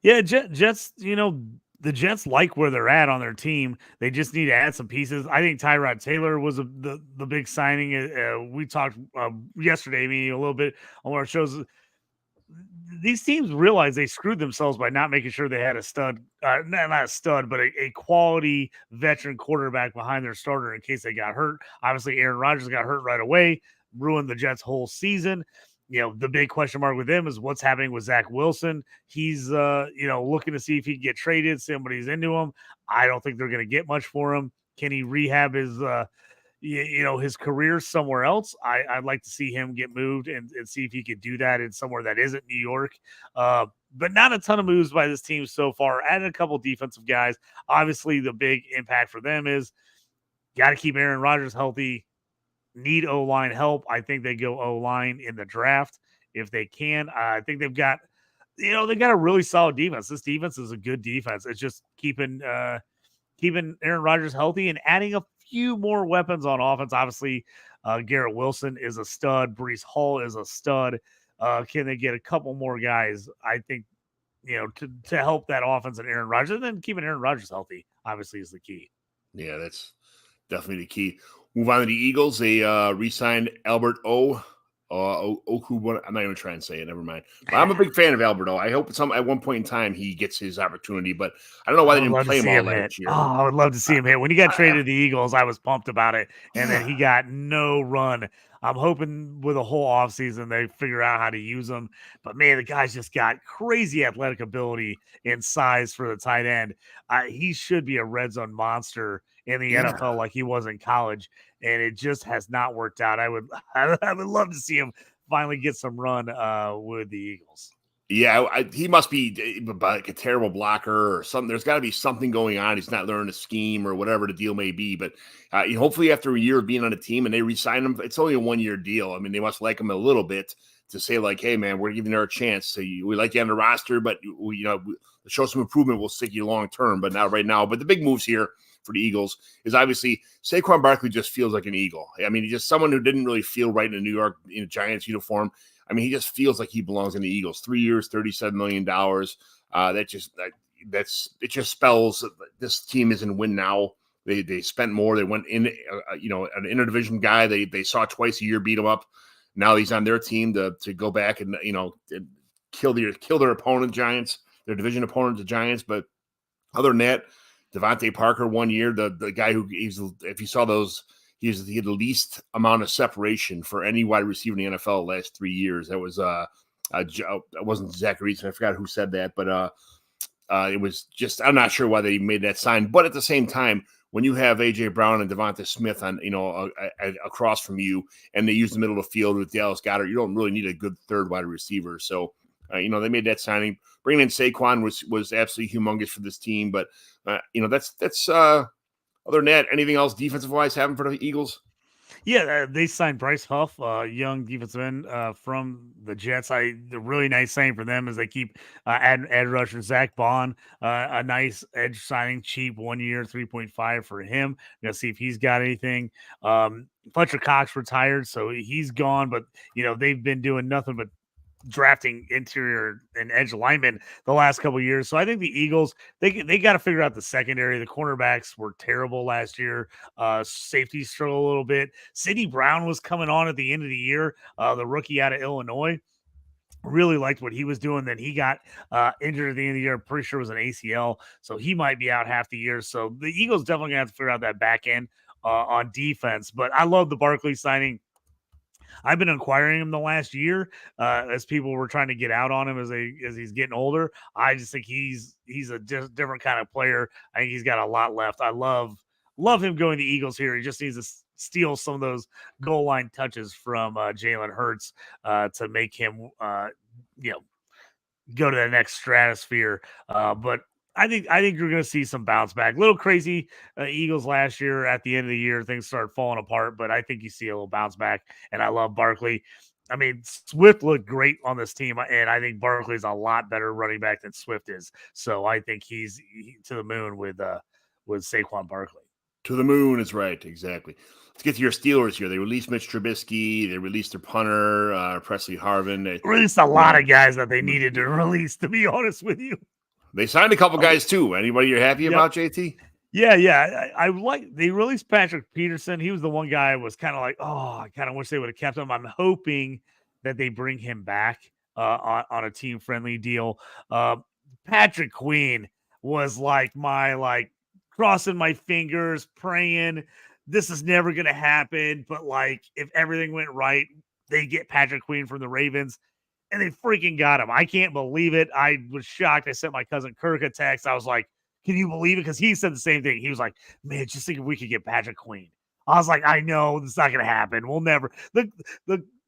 Yeah, Jets, the Jets like where they're at on their team. They just need to add some pieces. I think Tyrod Taylor was the big signing. We talked yesterday, a little bit on our shows. these teams realize they screwed themselves by not making sure they had a stud, not a stud, but a quality veteran quarterback behind their starter in case they got hurt. Obviously, Aaron Rodgers got hurt right away, ruined the Jets' whole season. The big question mark with him is what's happening with Zach Wilson. He's, looking to see if he can get traded. Somebody's into him. I don't think they're going to get much for him. Can he rehab his, his career somewhere else? I'd like to see him get moved and see if he could do that in somewhere that isn't New York. But not a ton of moves by this team so far. Added a couple defensive guys. Obviously, the big impact for them is got to keep Aaron Rodgers healthy. Need O-line help. I think they go O-line in the draft if they can. I think they've got, they got a really solid defense. This defense is a good defense. It's just keeping Aaron Rodgers healthy and adding a few more weapons on offense. Obviously, Garrett Wilson is a stud. Breece Hall is a stud. Can they get a couple more guys? I think, to help that offense and Aaron Rodgers, and then keeping Aaron Rodgers healthy, obviously, is the key. Yeah, that's definitely the key. Move on to the Eagles. They re-signed Albert O. Oku. I'm not even trying to say it. Never mind. But I'm a big fan of Albert O. I hope at one point in time he gets his opportunity, but I don't know why they didn't play him all last year. Oh, I would love to see him hit. When he got traded to the Eagles, I was pumped about it, and then he got no run. I'm hoping with a whole offseason they figure out how to use him. But, man, the guy's just got crazy athletic ability and size for the tight end. He should be a red zone monster in the NFL like he was in college, and it just has not worked out. I would love to see him finally get some run with the Eagles. Yeah, he must be like a terrible blocker or something. There's got to be something going on. He's not learning a scheme or whatever the deal may be. But hopefully after a year of being on a team and they re-sign him, it's only a 1-year deal. I mean, they must like him a little bit to say like, hey, man, we're giving her a chance. So we like you on the roster, but show some improvement. We'll stick you long term, but not right now. But the big moves here for the Eagles is obviously Saquon Barkley just feels like an Eagle. I mean, he's just someone who didn't really feel right in a New York Giants uniform. I mean, he just feels like he belongs in the Eagles. 3 years, $37 million. It just spells this team isn't win now. They spent more. They went in, an interdivision guy. They saw twice a year, beat him up. Now he's on their team to go back and kill their opponent, Giants, their division opponent, the Giants. But other than that, Devontae Parker 1 year, the guy who if you saw those. He had the least amount of separation for any wide receiver in the NFL the last 3 years. That was it wasn't Zach Reese. I forgot who said that, but it was just I'm not sure why they made that sign. But at the same time, when you have AJ Brown and Devonta Smith on across from you, and they use the middle of the field with Dallas Goedert, you don't really need a good third wide receiver. So they made that signing. Bringing in Saquon was absolutely humongous for this team. But that's. Other than that, anything else defensive-wise happen for the Eagles? Yeah, they signed Bryce Huff, young defensive end from the Jets. The really nice signing for them is they keep adding edge rusher Zach Bond, a nice edge signing, cheap 1 year, 3.5 for him. Gonna see if he's got anything. Fletcher Cox retired, so he's gone. But they've been doing nothing but drafting interior and edge linemen the last couple of years. So I think the Eagles, they got to figure out the secondary. The cornerbacks were terrible last year. Safety struggled a little bit. Sidney Brown was coming on at the end of the year, the rookie out of Illinois. Really liked what he was doing. Then he got injured at the end of the year. I'm pretty sure it was an ACL. So he might be out half the year. So the Eagles definitely going to have to figure out that back end on defense. But I love the Barkley signing. I've been acquiring him the last year as people were trying to get out on him as he's getting older. I just think he's a different kind of player. I think he's got a lot left. I love him going to the Eagles here. He just needs to steal some of those goal line touches from Jalen Hurts to make him go to the next stratosphere. But I think you're going to see some bounce back. A little crazy Eagles last year at the end of the year. Things started falling apart, but I think you see a little bounce back, and I love Barkley. I mean, Swift looked great on this team, and I think Barkley's a lot better running back than Swift is. So I think he's to the moon with Saquon Barkley. To the moon is right, exactly. Let's get to your Steelers here. They released Mitch Trubisky. They released their punter, Presley Harvin. They released a lot of guys that they needed to release, to be honest with you. They signed a couple guys too. Anybody you're happy about, JT? Yeah. I like they released Patrick Peterson. He was the one guy I was kind of like, I kind of wish they would have kept him. I'm hoping that they bring him back on a team friendly deal. Patrick Queen was like my crossing my fingers, praying this is never going to happen. But like, if everything went right, they get Patrick Queen from the Ravens, and they freaking got him. I can't believe it. I was shocked. I sent my cousin Kirk a text. I was like, can you believe it? Because he said the same thing. He was like, man, just think if we could get Patrick Queen. I was like, I know it's not going to happen. We'll never. The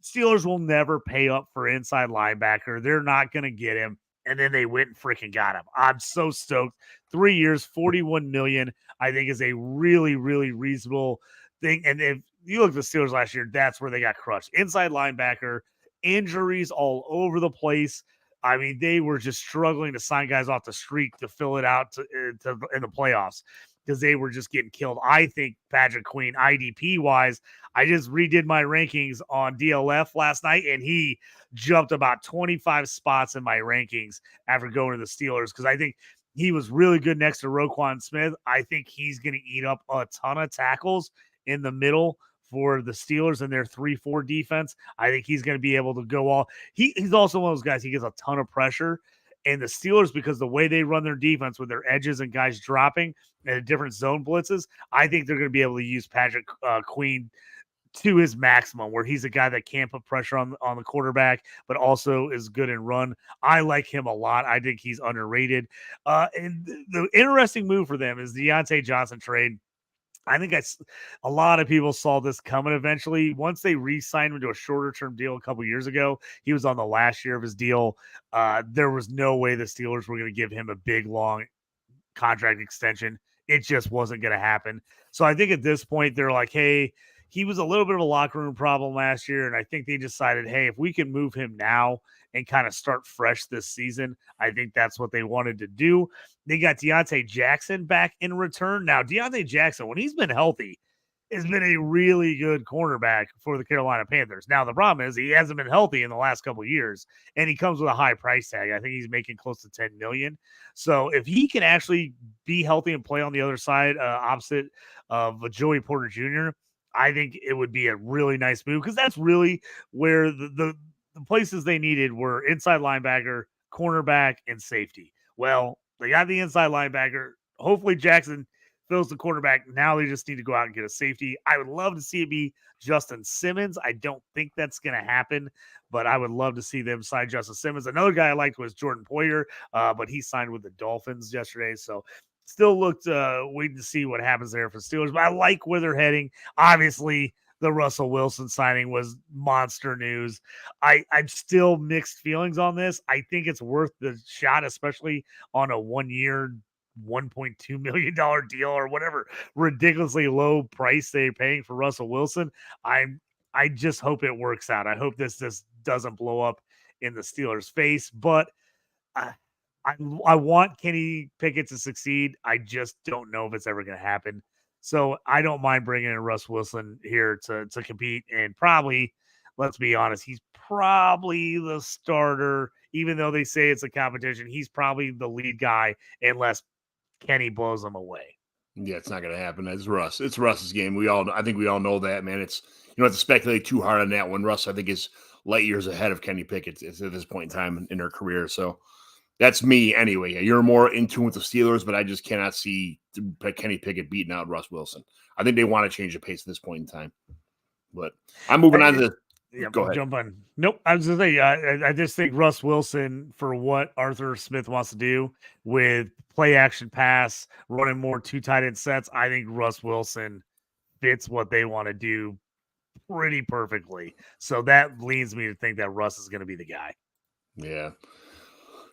Steelers will never pay up for inside linebacker. They're not going to get him. And then they went and freaking got him. I'm so stoked. 3 years, $41 million, I think is a really, really reasonable thing. And if you look at the Steelers last year, that's where they got crushed. Inside linebacker, injuries all over the place. I mean, they were just struggling to sign guys off the street to fill it out in the playoffs because they were just getting killed. I think Patrick Queen, IDP wise, I just redid my rankings on DLF last night, and he jumped about 25 spots in my rankings after going to the Steelers because I think he was really good next to Roquan Smith. I think he's going to eat up a ton of tackles in the middle for the Steelers and their 3-4 defense. I think he's going to be able to go all. He's also one of those guys, he gets a ton of pressure. And the Steelers, because the way they run their defense with their edges and guys dropping and different zone blitzes, I think they're going to be able to use Patrick Queen to his maximum, where he's a guy that can't put pressure on the quarterback, but also is good in run. I like him a lot. I think he's underrated. And the interesting move for them is the Deontay Johnson trade. I think a lot of people saw this coming eventually. Once they re-signed him to a shorter-term deal a couple years ago, he was on the last year of his deal. There was no way the Steelers were going to give him a big, long contract extension. It just wasn't going to happen. So I think at this point, they're like, hey, he was a little bit of a locker room problem last year, and I think they decided, hey, if we can move him now and kind of start fresh this season, I think that's what they wanted to do. They got Deontay Jackson back in return. Now, Deontay Jackson, when he's been healthy, has been a really good cornerback for the Carolina Panthers. Now, the problem is he hasn't been healthy in the last couple of years, and he comes with a high price tag. I think he's making close to $10 million. So if he can actually be healthy and play on the other side, opposite of Joey Porter Jr., I think it would be a really nice move because that's really where the places they needed were inside linebacker, cornerback, and safety. Well, they got the inside linebacker. Hopefully Jackson fills the quarterback. Now they just need to go out and get a safety. I would love to see it be Justin Simmons. I don't think that's going to happen, but I would love to see them sign Justin Simmons. Another guy I liked was Jordan Poyer, but he signed with the Dolphins yesterday. So still looked waiting to see what happens there for Steelers, but I like where they're heading. Obviously, the Russell Wilson signing was monster news. I'm still mixed feelings on this. I think it's worth the shot, especially on a 1-year, $1.2 million deal or whatever ridiculously low price they're paying for Russell Wilson. I just hope it works out. I hope this doesn't blow up in the Steelers' face, but I want Kenny Pickett to succeed. I just don't know if it's ever going to happen. So I don't mind bringing in Russ Wilson here to compete. And probably, let's be honest, he's probably the starter. Even though they say it's a competition, he's probably the lead guy unless Kenny blows him away. Yeah, it's not going to happen. It's Russ. It's Russ's game. I think we all know that, man. You don't have to speculate too hard on that one. Russ, I think, is light years ahead of Kenny Pickett at this point in time in their career. So that's me anyway. You're more in tune with the Steelers, but I just cannot see Kenny Pickett beating out Russ Wilson. I think they want to change the pace at this point in time. But I'm moving on to the Yeah, go ahead. Jump on. Nope. I was going to say, I just think Russ Wilson, for what Arthur Smith wants to do with play action pass, running more 2 tight end sets, I think Russ Wilson fits what they want to do pretty perfectly. So that leads me to think that Russ is going to be the guy. Yeah.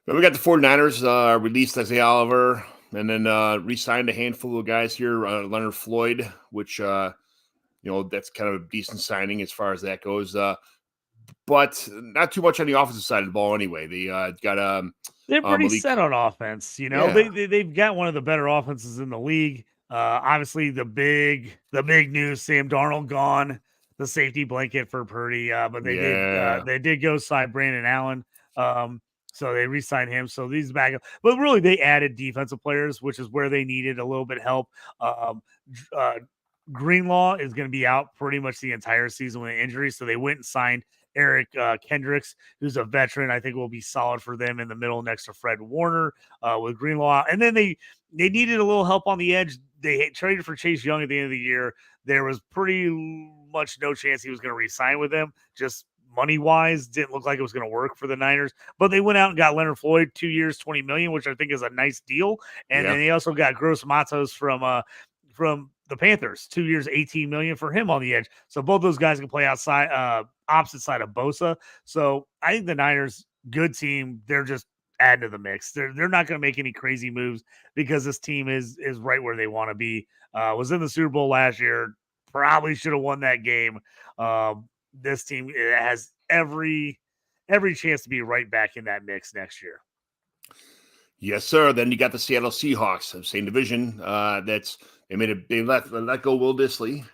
Then we got the 49ers released Isaiah Oliver and then re-signed a handful of guys here, Leonard Floyd, which that's kind of a decent signing as far as that goes. But not too much on the offensive side of the ball anyway. They got they're pretty Malik. set on offense. Yeah. They've got one of the better offenses in the league. Obviously the big news, Sam Darnold gone, the safety blanket for Purdy. But they did go sign Brandon Allen. So they re-signed him. So these backup, but really they added defensive players, which is where they needed a little bit of help. Greenlaw is going to be out pretty much the entire season with an injury. So they went and signed Eric Kendricks, who's a veteran. I think will be solid for them in the middle next to Fred Warner with Greenlaw. And then they needed a little help on the edge. They traded for Chase Young at the end of the year. There was pretty much no chance he was going to re-sign with them. Just money-wise, didn't look like it was going to work for the Niners. But they went out and got Leonard Floyd, 2 years, $20 million, which I think is a nice deal. And then they also got Gross Matos from the Panthers, 2 years, $18 million for him on the edge. So both those guys can play outside, opposite side of Bosa. So I think the Niners, good team. They're just adding to the mix. They're not going to make any crazy moves because this team is right where they want to be. Was in the Super Bowl last year. Probably should have won that game. This team has every chance to be right back in that mix next year. Yes, sir. Then you got the Seattle Seahawks, same division. They let go Will Dissly,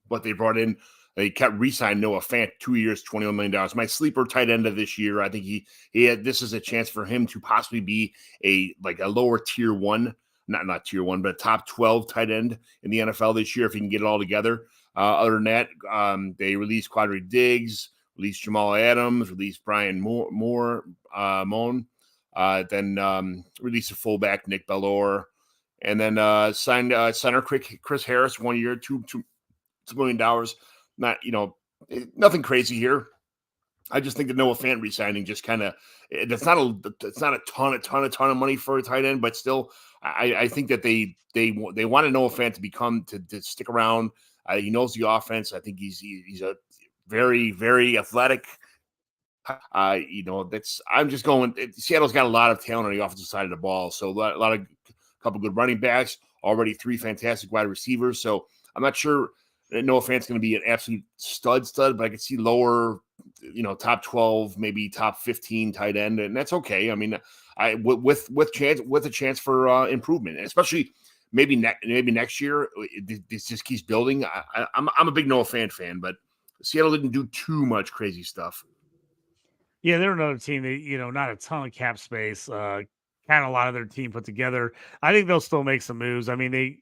but they brought in. They kept re-signed Noah Fant, 2 years, $21 million. My sleeper tight end of this year. I think he had, this is a chance for him to possibly be a lower tier one, not tier one, but a top 12 tight end in the NFL this year if he can get it all together. Other than that, they released Quadri Diggs, released Jamal Adams, released Brian Moan, then released a fullback, Nick Bellore, and then signed center Chris Harris, 1 year, $2 million. Not, nothing crazy here. I just think the Noah Fant re-signing just kind of, it's not a ton of money for a tight end, but still, I think that they wanted Noah Fant to stick around. He knows the offense. I think he's a very, very athletic. I'm just going. Seattle's got a lot of talent on the offensive side of the ball, so a couple good running backs, already 3 fantastic wide receivers. So I'm not sure Noah Fant's going to be an absolute stud, but I could see lower, top 12, maybe top 15 tight end, and that's okay. I mean, with a chance for improvement, especially maybe next year. This just keeps building. I'm a big Noah Fant fan, but Seattle didn't do too much crazy stuff. Yeah, they're another team that, not a ton of cap space, kind of a lot of their team put together. I think they'll still make some moves. I mean, the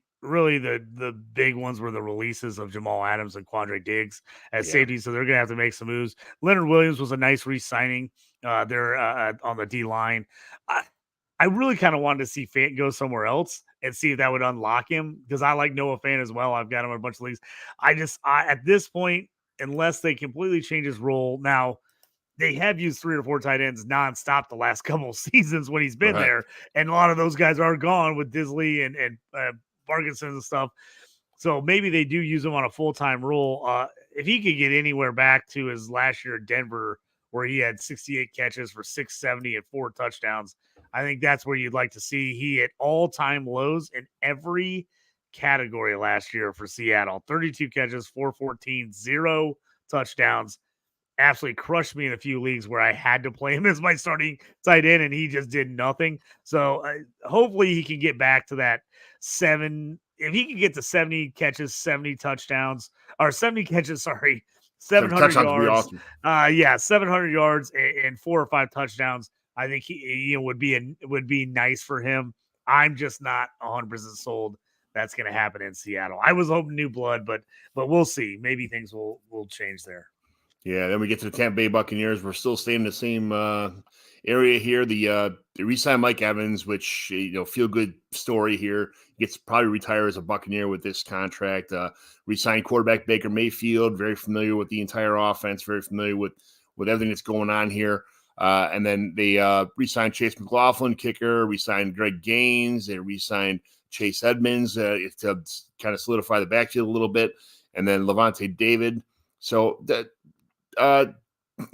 big ones were the releases of Jamal Adams and Quandre Diggs as safety, so they're going to have to make some moves. Leonard Williams was a nice re-signing there on the D-line. I really kind of wanted to see Fant go somewhere else and see if that would unlock him because I like Noah Fant as well. I've got him in a bunch of leagues. At this point, unless they completely change his role now, they have used 3 or 4 tight ends nonstop the last couple of seasons when he's been there. And a lot of those guys are gone with Disley and Parkinson and stuff. So maybe they do use him on a full-time role. If he could get anywhere back to his last year at Denver, where he had 68 catches for 670 and 4 touchdowns, I think that's where you'd like to see. He hit all-time lows in every category last year for Seattle. 32 catches, 414, 0 touchdowns. Absolutely crushed me in a few leagues where I had to play him as my starting tight end, and he just did nothing. So hopefully he can get back to that 7. If he can get to 70 catches, 70 touchdowns, or 70 catches, 700 yards. Awesome. 700 yards and 4 or 5 touchdowns. I think he would be nice for him. I'm just not 100% sold that's going to happen in Seattle. I was hoping new blood, but we'll see. Maybe things will change there. Yeah, then we get to the Tampa Bay Buccaneers. We're still staying in the same area here. They re-signed Mike Evans, which feel good story here. Gets probably retire as a Buccaneer with this contract. Re-signed quarterback Baker Mayfield, very familiar with the entire offense, very familiar with everything that's going on here. And then they re-signed Chase McLaughlin, kicker. Re-signed Greg Gaines. They re-signed Chase Edmonds to kind of solidify the backfield a little bit, and then Levante David. So that.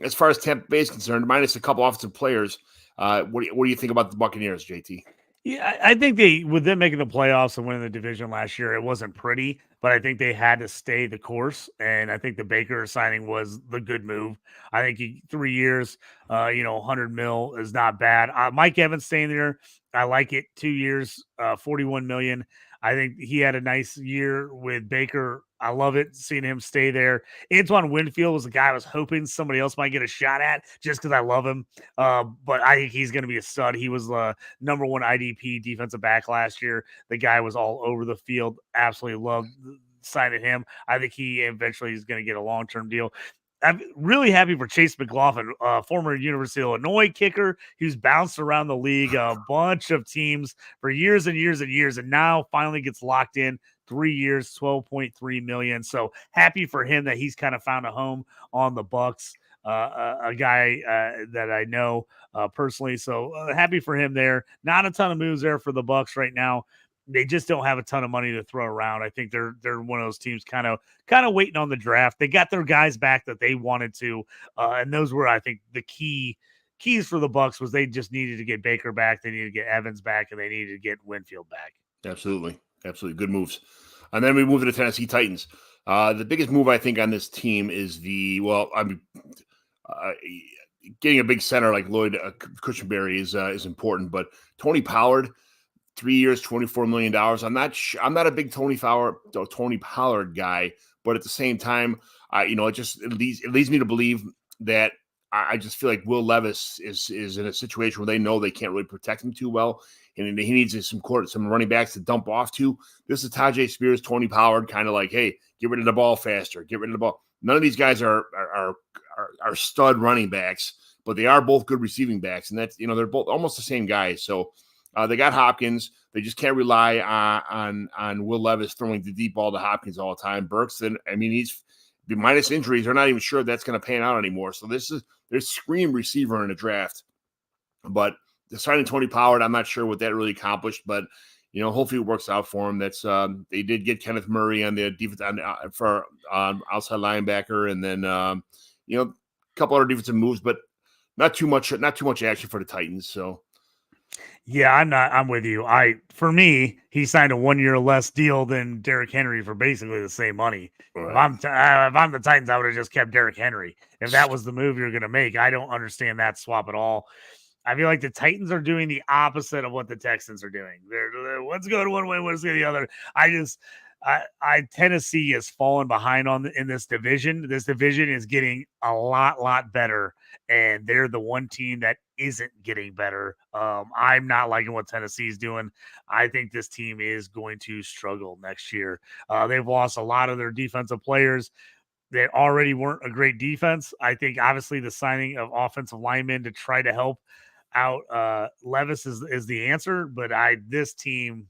As far as Tampa Bay is concerned, minus a couple offensive players, what do you think about the Buccaneers, JT? Yeah, I think with them making the playoffs and winning the division last year, it wasn't pretty, but I think they had to stay the course. And I think the Baker signing was the good move. I think 3 years, 100 mil is not bad. Mike Evans staying there, I like it. 2 years, 41 million. I think he had a nice year with Baker. I love it seeing him stay there. Antoine Winfield was the guy I was hoping somebody else might get a shot at just because I love him. But I think he's going to be a stud. He was the number 1 IDP defensive back last year. The guy was all over the field. Absolutely loved signing him. I think he eventually is going to get a long-term deal. I'm really happy for Chase McGlynn, former University of Illinois kicker, who's bounced around the league a bunch of teams for years and years and years, and now finally gets locked in 3 years, $12.3 million. So happy for him that he's kind of found a home on the Bucks. A guy that I know personally, so happy for him there. Not a ton of moves there for the Bucks right now. They just don't have a ton of money to throw around. I think they're one of those teams kind of waiting on the draft. They got their guys back that they wanted to, and those were, I think, the keys for the Bucks was they just needed to get Baker back, they needed to get Evans back, and they needed to get Winfield back. Absolutely, good moves. And then we move to the Tennessee Titans. The biggest move I think on this team is getting a big center like Lloyd Cushenberry is important, but Tony Pollard. 3 years, $24 million. I'm not a big Tony Pollard guy, but at the same time, it leads me to believe that I just feel like Will Levis is in a situation where they know they can't really protect him too well, and he needs some running backs to dump off to. This is Tajay Spears, Tony Pollard, kind of like, hey, get rid of the ball faster, get rid of the ball. None of these guys are stud running backs, but they are both good receiving backs, and that's they're both almost the same guys. So. They got Hopkins. They just can't rely on Will Levis throwing the deep ball to Hopkins all the time. Berkson, he's minus injuries. They're not even sure that's going to pan out anymore. So their scream receiver in the draft. But the signing Tony Pollard, I'm not sure what that really accomplished, but hopefully it works out for him. That's they did get Kenneth Murray on the defense for outside linebacker, and then a couple other defensive moves, but not too much action for the Titans. So. Yeah, I'm with you. For me, he signed a 1 year less deal than Derrick Henry for basically the same money. Right. If I'm the Titans, I would have just kept Derrick Henry. If that was the move you're going to make, I don't understand that swap at all. I feel like the Titans are doing the opposite of what the Texans are doing. They're one's going one way, one's going the other. Tennessee has fallen behind in this division. This division is getting a lot better, and they're the one team that isn't getting better. I'm not liking what Tennessee's doing. I think this team is going to struggle next year. They've lost a lot of their defensive players that already weren't a great defense. I think obviously the signing of offensive linemen to try to help out Levis is the answer, but this team.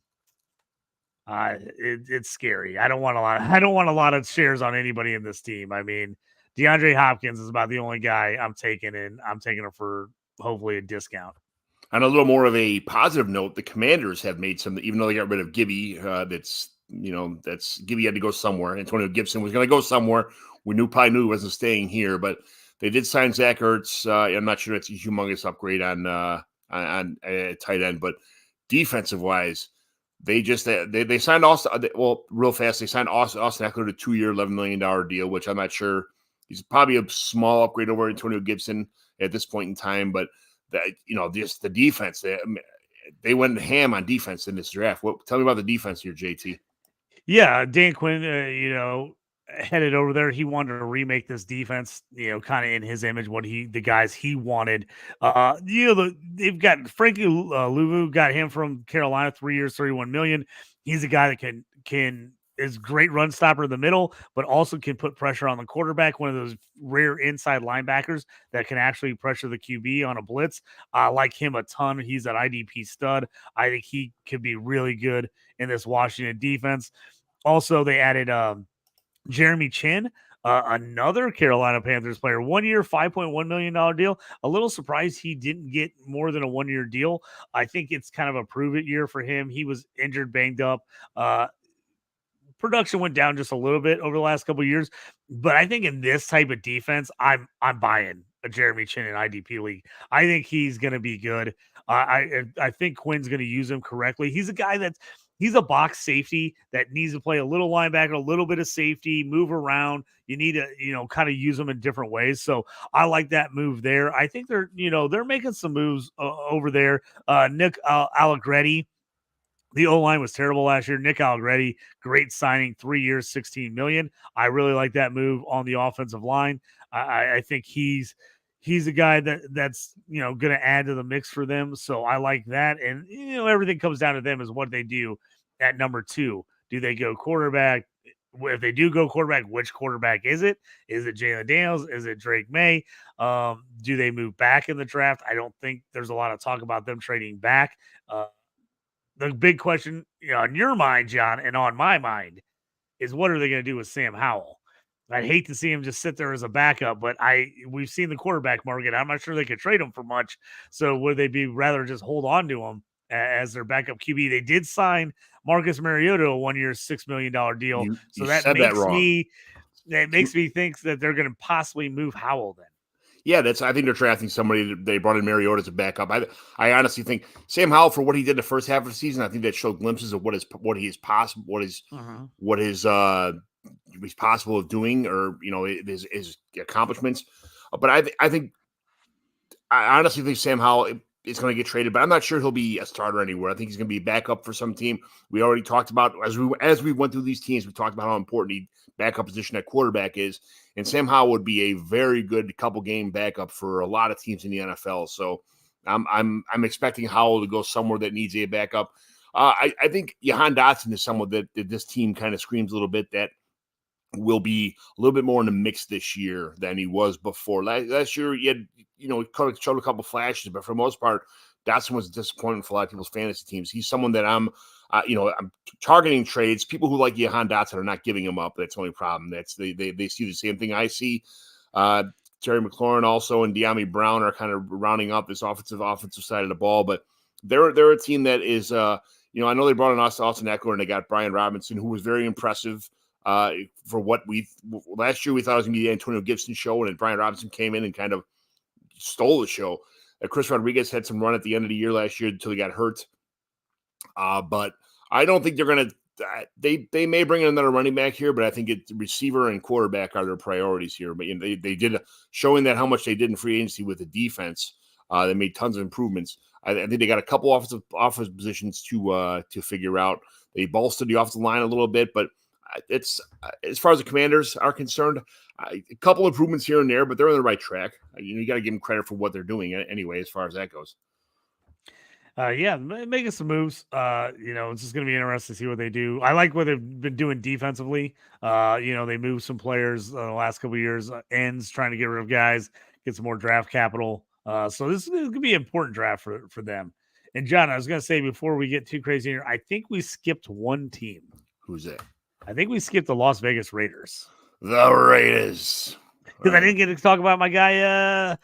It's scary. I don't want a lot of shares on anybody in this team. DeAndre Hopkins is about the only guy I'm taking, and I'm taking him for hopefully a discount. On a little more of a positive note, the Commanders have made some, even though they got rid of Gibby, Gibby had to go somewhere. Antonio Gibson was going to go somewhere. We probably knew he wasn't staying here, but they did sign Zach Ertz. I'm not sure that's a humongous upgrade on tight end, but defensive wise, they signed Austin. Real fast, they signed Austin Eckler to a 2-year, $11 million deal, which I'm not sure. He's probably a small upgrade over Antonio Gibson at this point in time, but just the defense, they went ham on defense in this draft. Tell me about the defense here, JT. Yeah, Dan Quinn, headed over there. He wanted to remake this defense, kind of in his image, the guys he wanted. They've got Frankie Louvu, got him from Carolina, 3 years, $31 million. He's a guy that is great run stopper in the middle, but also can put pressure on the quarterback. One of those rare inside linebackers that can actually pressure the QB on a blitz. I like him a ton. He's an IDP stud. I think he could be really good in this Washington defense. Also, they added Jeremy Chin, another Carolina Panthers player, 1 year, $5.1 million deal. A little surprised he didn't get more than a 1 year deal. I think it's kind of a prove it year for him. He was injured, banged up. Production went down just a little bit over the last couple of years, but I think in this type of defense, I'm buying a Jeremy Chin in IDP league. I think he's going to be good. I think Quinn's going to use him correctly. He's a guy he's a box safety that needs to play a little linebacker, a little bit of safety, move around. You need to, kind of use them in different ways. So I like that move there. I think they're making some moves over there. Nick Allegretti. The O-line was terrible last year. Nick Allegretti, great signing, 3 years, $16 million. I really like that move on the offensive line. I think he's a guy that's going to add to the mix for them. So I like that. And everything comes down to them is what they do at number 2. Do they go quarterback? if they do go quarterback, which quarterback is it? Is it Jalen Daniels? Is it Drake May? Do they move back in the draft? I don't think there's a lot of talk about them trading back. The big question on your mind, John, and on my mind is what are they going to do with Sam Howell? I'd hate to see him just sit there as a backup, but we've seen the quarterback market. I'm not sure they could trade him for much. So would they be rather just hold on to him as their backup QB? They did sign Marcus Mariota a 1-year, $6 million deal. You said that wrong. That makes me think that they're going to possibly move Howell then. Yeah, I think they're drafting somebody. They brought in Mariota as a backup. I honestly think Sam Howell, for what he did the first half of the season, I think that showed glimpses of what he's possible of doing, or his accomplishments. But I honestly think Sam Howell is going to get traded, but I'm not sure he'll be a starter anywhere. I think he's going to be backup for some team. We already talked about as we went through these teams, we talked about how important the backup position at quarterback is, and Sam Howell would be a very good couple game backup for a lot of teams in the NFL. So I'm expecting Howell to go somewhere that needs a backup. I think Jahan Dotson is someone that this team kind of screams a little bit that will be a little bit more in the mix this year than he was before. Last year, he had, showed a couple flashes, but for the most part, Dotson was a disappointment for a lot of people's fantasy teams. He's someone that I'm targeting trades. People who like Jahan Dotson are not giving him up. That's the only problem. They see the same thing I see. Terry McLaurin also and De'Ami Brown are kind of rounding up this offensive side of the ball, but they're a team that is, I know they brought in Austin Eckler and they got Brian Robinson, who was very impressive. For what last year we thought it was going to be the Antonio Gibson show, and then Brian Robinson came in and kind of stole the show. Chris Rodriguez had some run at the end of the year last year until he got hurt. But I don't think they're going to. They may bring in another running back here, but I think receiver and quarterback are their priorities here. But they did showing that how much they did in free agency with the defense. They made tons of improvements. I think they got a couple offensive positions to figure out. They bolstered the offensive line a little bit, but it's as far as the Commanders are concerned, a couple improvements here and there, but they're on the right track. You got to give them credit for what they're doing anyway, as far as that goes. Making some moves. It's just going to be interesting to see what they do. I like what they've been doing defensively. They moved some players the last couple of years, ends trying to get rid of guys, get some more draft capital. So this is going to be an important draft for them. And John, I was going to say before we get too crazy here, I think we skipped one team. Who's that? I think we skipped the Las Vegas Raiders. The Raiders. Because I didn't get to talk about my guy,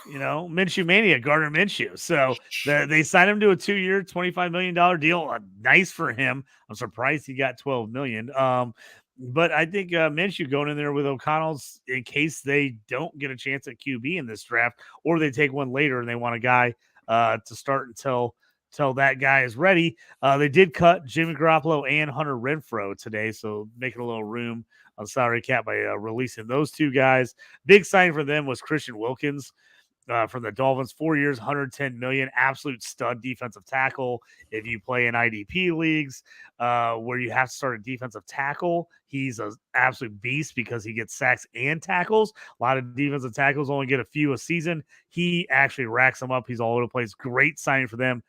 Minshew Mania, Gardner Minshew. So they signed him to a 2-year, $25 million deal. Nice for him. I'm surprised he got $12 million. But I think Minshew going in there with O'Connell's in case they don't get a chance at QB in this draft, or they take one later and they want a guy to start until that guy is ready. They did cut Jimmy Garoppolo and Hunter Renfrow today, so making a little room on salary cap by releasing those two guys. Big sign for them was Christian Wilkins from the Dolphins, 4 years, $110 million, absolute stud defensive tackle. If you play in IDP leagues where you have to start a defensive tackle, he's an absolute beast because he gets sacks and tackles. A lot of defensive tackles only get a few a season. He actually racks them up. He's all over the place. Great signing for them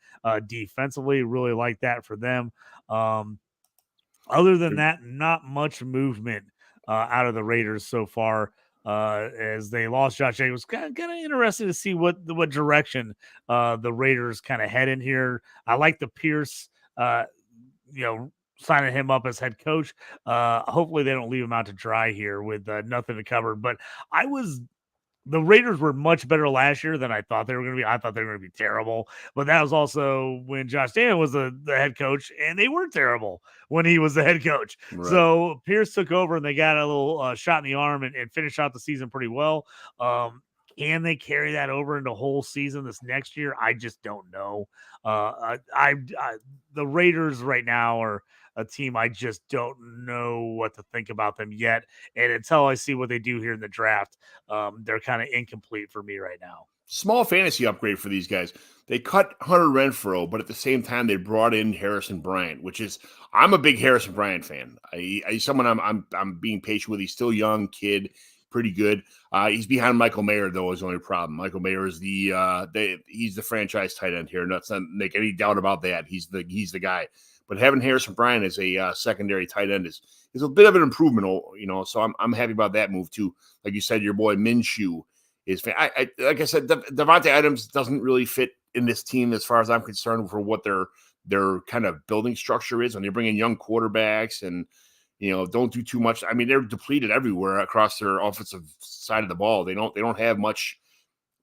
defensively. Really like that for them. Other than that, not much movement out of the Raiders so far. As they lost Josh Jacobs, kind of interesting to see what direction the Raiders kind of head in here. I like the Pierce, signing him up as head coach. Hopefully they don't leave him out to dry here with nothing to cover. But the Raiders were much better last year than I thought they were going to be. I thought they were going to be terrible, but that was also when Josh Daniel was the head coach, and they were terrible when he was the head coach. Right. So Pierce took over, and they got a little shot in the arm and finished out the season pretty well. Can they carry that over into the whole season this next year? I just don't know. The Raiders right now are a team I just don't know what to think about them yet. And until I see what they do here in the draft, they're kind of incomplete for me right now. Small fantasy upgrade for these guys. They cut Hunter Renfrow, but at the same time they brought in Harrison Bryant, which is I'm a big Harrison Bryant fan. He's someone I'm being patient with. He's still a young kid, pretty good. He's behind Michael Mayer though. Is the only problem. Michael Mayer is he's the franchise tight end here. Let's not make any doubt about that. He's the guy. but having Harrison Bryant as a secondary tight end is a bit of an improvement, so I'm happy about that move too. Like you said, your boy Minshew is like I said, Davante Adams doesn't really fit in this team as far as I'm concerned for what their kind of building structure is when they bring in young quarterbacks and don't do too much. I mean, they're depleted everywhere across their offensive side of the ball. They don't have much.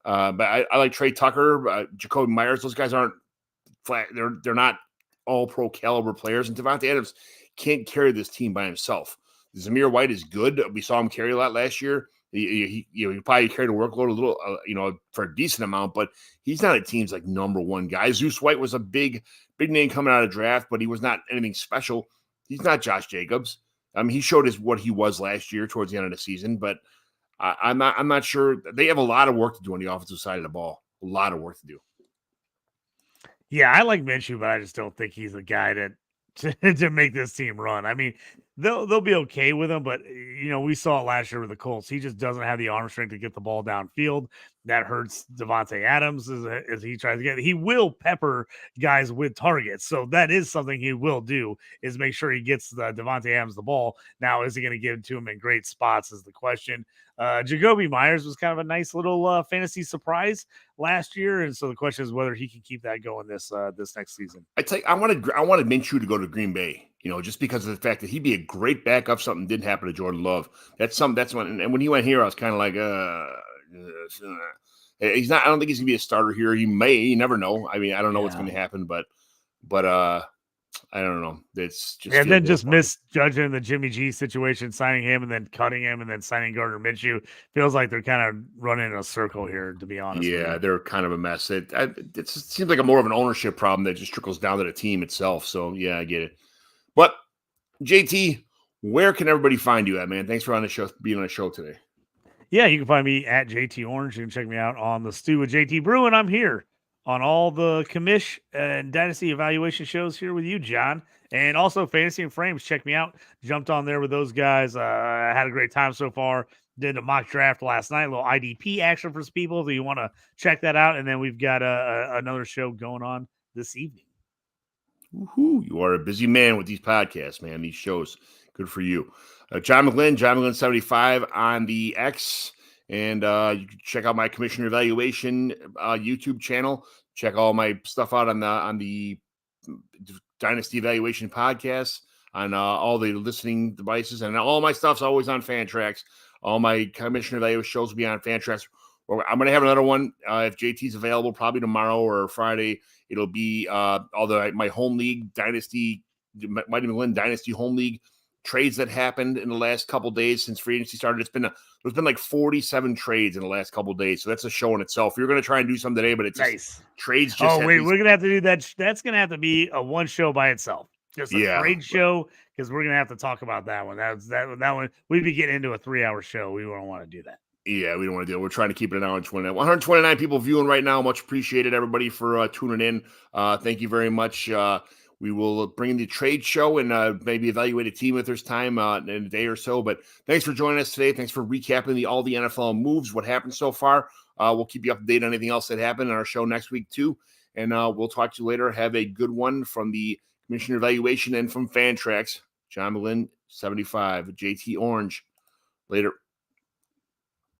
But I like Trey Tucker, Jacoby Myers. Those guys aren't flat. They're not all pro caliber players. And Davante Adams can't carry this team by himself. Zamir White is good. We saw him carry a lot last year. He probably carried a workload a little, for a decent amount, but he's not a team's like number one guy. Zeus White was a big name coming out of draft, but he was not anything special. He's not Josh Jacobs. He showed us what he was last year towards the end of the season, but I'm not sure. They have a lot of work to do on the offensive side of the ball. A lot of work to do. Yeah, I like Minshew, but I just don't think he's a guy to make this team run. I mean, they'll be okay with him, but we saw it last year with the Colts. He just doesn't have the arm strength to get the ball downfield. That hurts Davante Adams as he tries to get. He will pepper guys with targets, so that is something he will do. Is make sure he gets the Davante Adams the ball. Now, is he going to give it to him in great spots? Is the question. Jacoby Myers was kind of a nice little fantasy surprise last year, and so the question is whether he can keep that going this next season. I wanted Minshew to go to Green Bay, just because of the fact that he'd be a great backup. Something didn't happen to Jordan Love. That's when, and when he went here, I was kind of like, he's not. I don't think he's gonna be a starter here. He may. You never know. I mean, I don't know what's going to happen, but I don't know. It's just and then just misjudging the Jimmy G situation, signing him and then cutting him and then signing Gardner Minshew. Feels like they're kind of running in a circle here, to be honest. Yeah, they're kind of a mess. It seems like more of an ownership problem that just trickles down to the team itself. So yeah, I get it. But JT, where can everybody find you at, man? Thanks for being on the show today. Yeah, you can find me at JT Orange. You can check me out on the Stew with JT Brew, and I'm here on all the commish and dynasty evaluation shows here with you, John. And also Fantasy and Frames. Check me out. Jumped on there with those guys. I had a great time so far. Did a mock draft last night. A little IDP action for some people. So you want to check that out. And then we've got another show going on this evening. Woohoo. You are a busy man with these podcasts, man. These shows. Good for you. John McGlynn 75 on the X. And you can check out my commissioner evaluation YouTube channel. Check all my stuff out on the Dynasty Evaluation podcast on all the listening devices, and all my stuff's always on Fantrax. All my commissioner evaluation shows will be on Fantrax. I'm going to have another one if JT's available, probably tomorrow or Friday. It'll be my home league dynasty, Mighty McGlynn Dynasty Home League trades that happened in the last couple days since free agency started. There's been like 47 trades in the last couple days, so that's a show in itself. We're going to try and do some today, but it's nice. Trades. Just we're going to have to do that. That's going to have to be a one show by itself. Just a trade show, because we're going to have to talk about that one. That one. We'd be getting into a 3-hour show. We don't want to do that. Yeah, we don't want to do it. We're trying to keep it an hour and 29. 129 people viewing right now. Much appreciated, everybody, for tuning in. Thank you very much. We will bring the trade show and maybe evaluate a team if there's time in a day or so. But thanks for joining us today. Thanks for recapping all the NFL moves, what happened so far. We'll keep you up to date on anything else that happened in our show next week, too. And we'll talk to you later. Have a good one from the Commissioner Evaluation and from Fantrax. John McGlynn, 75. JT Orange. Later.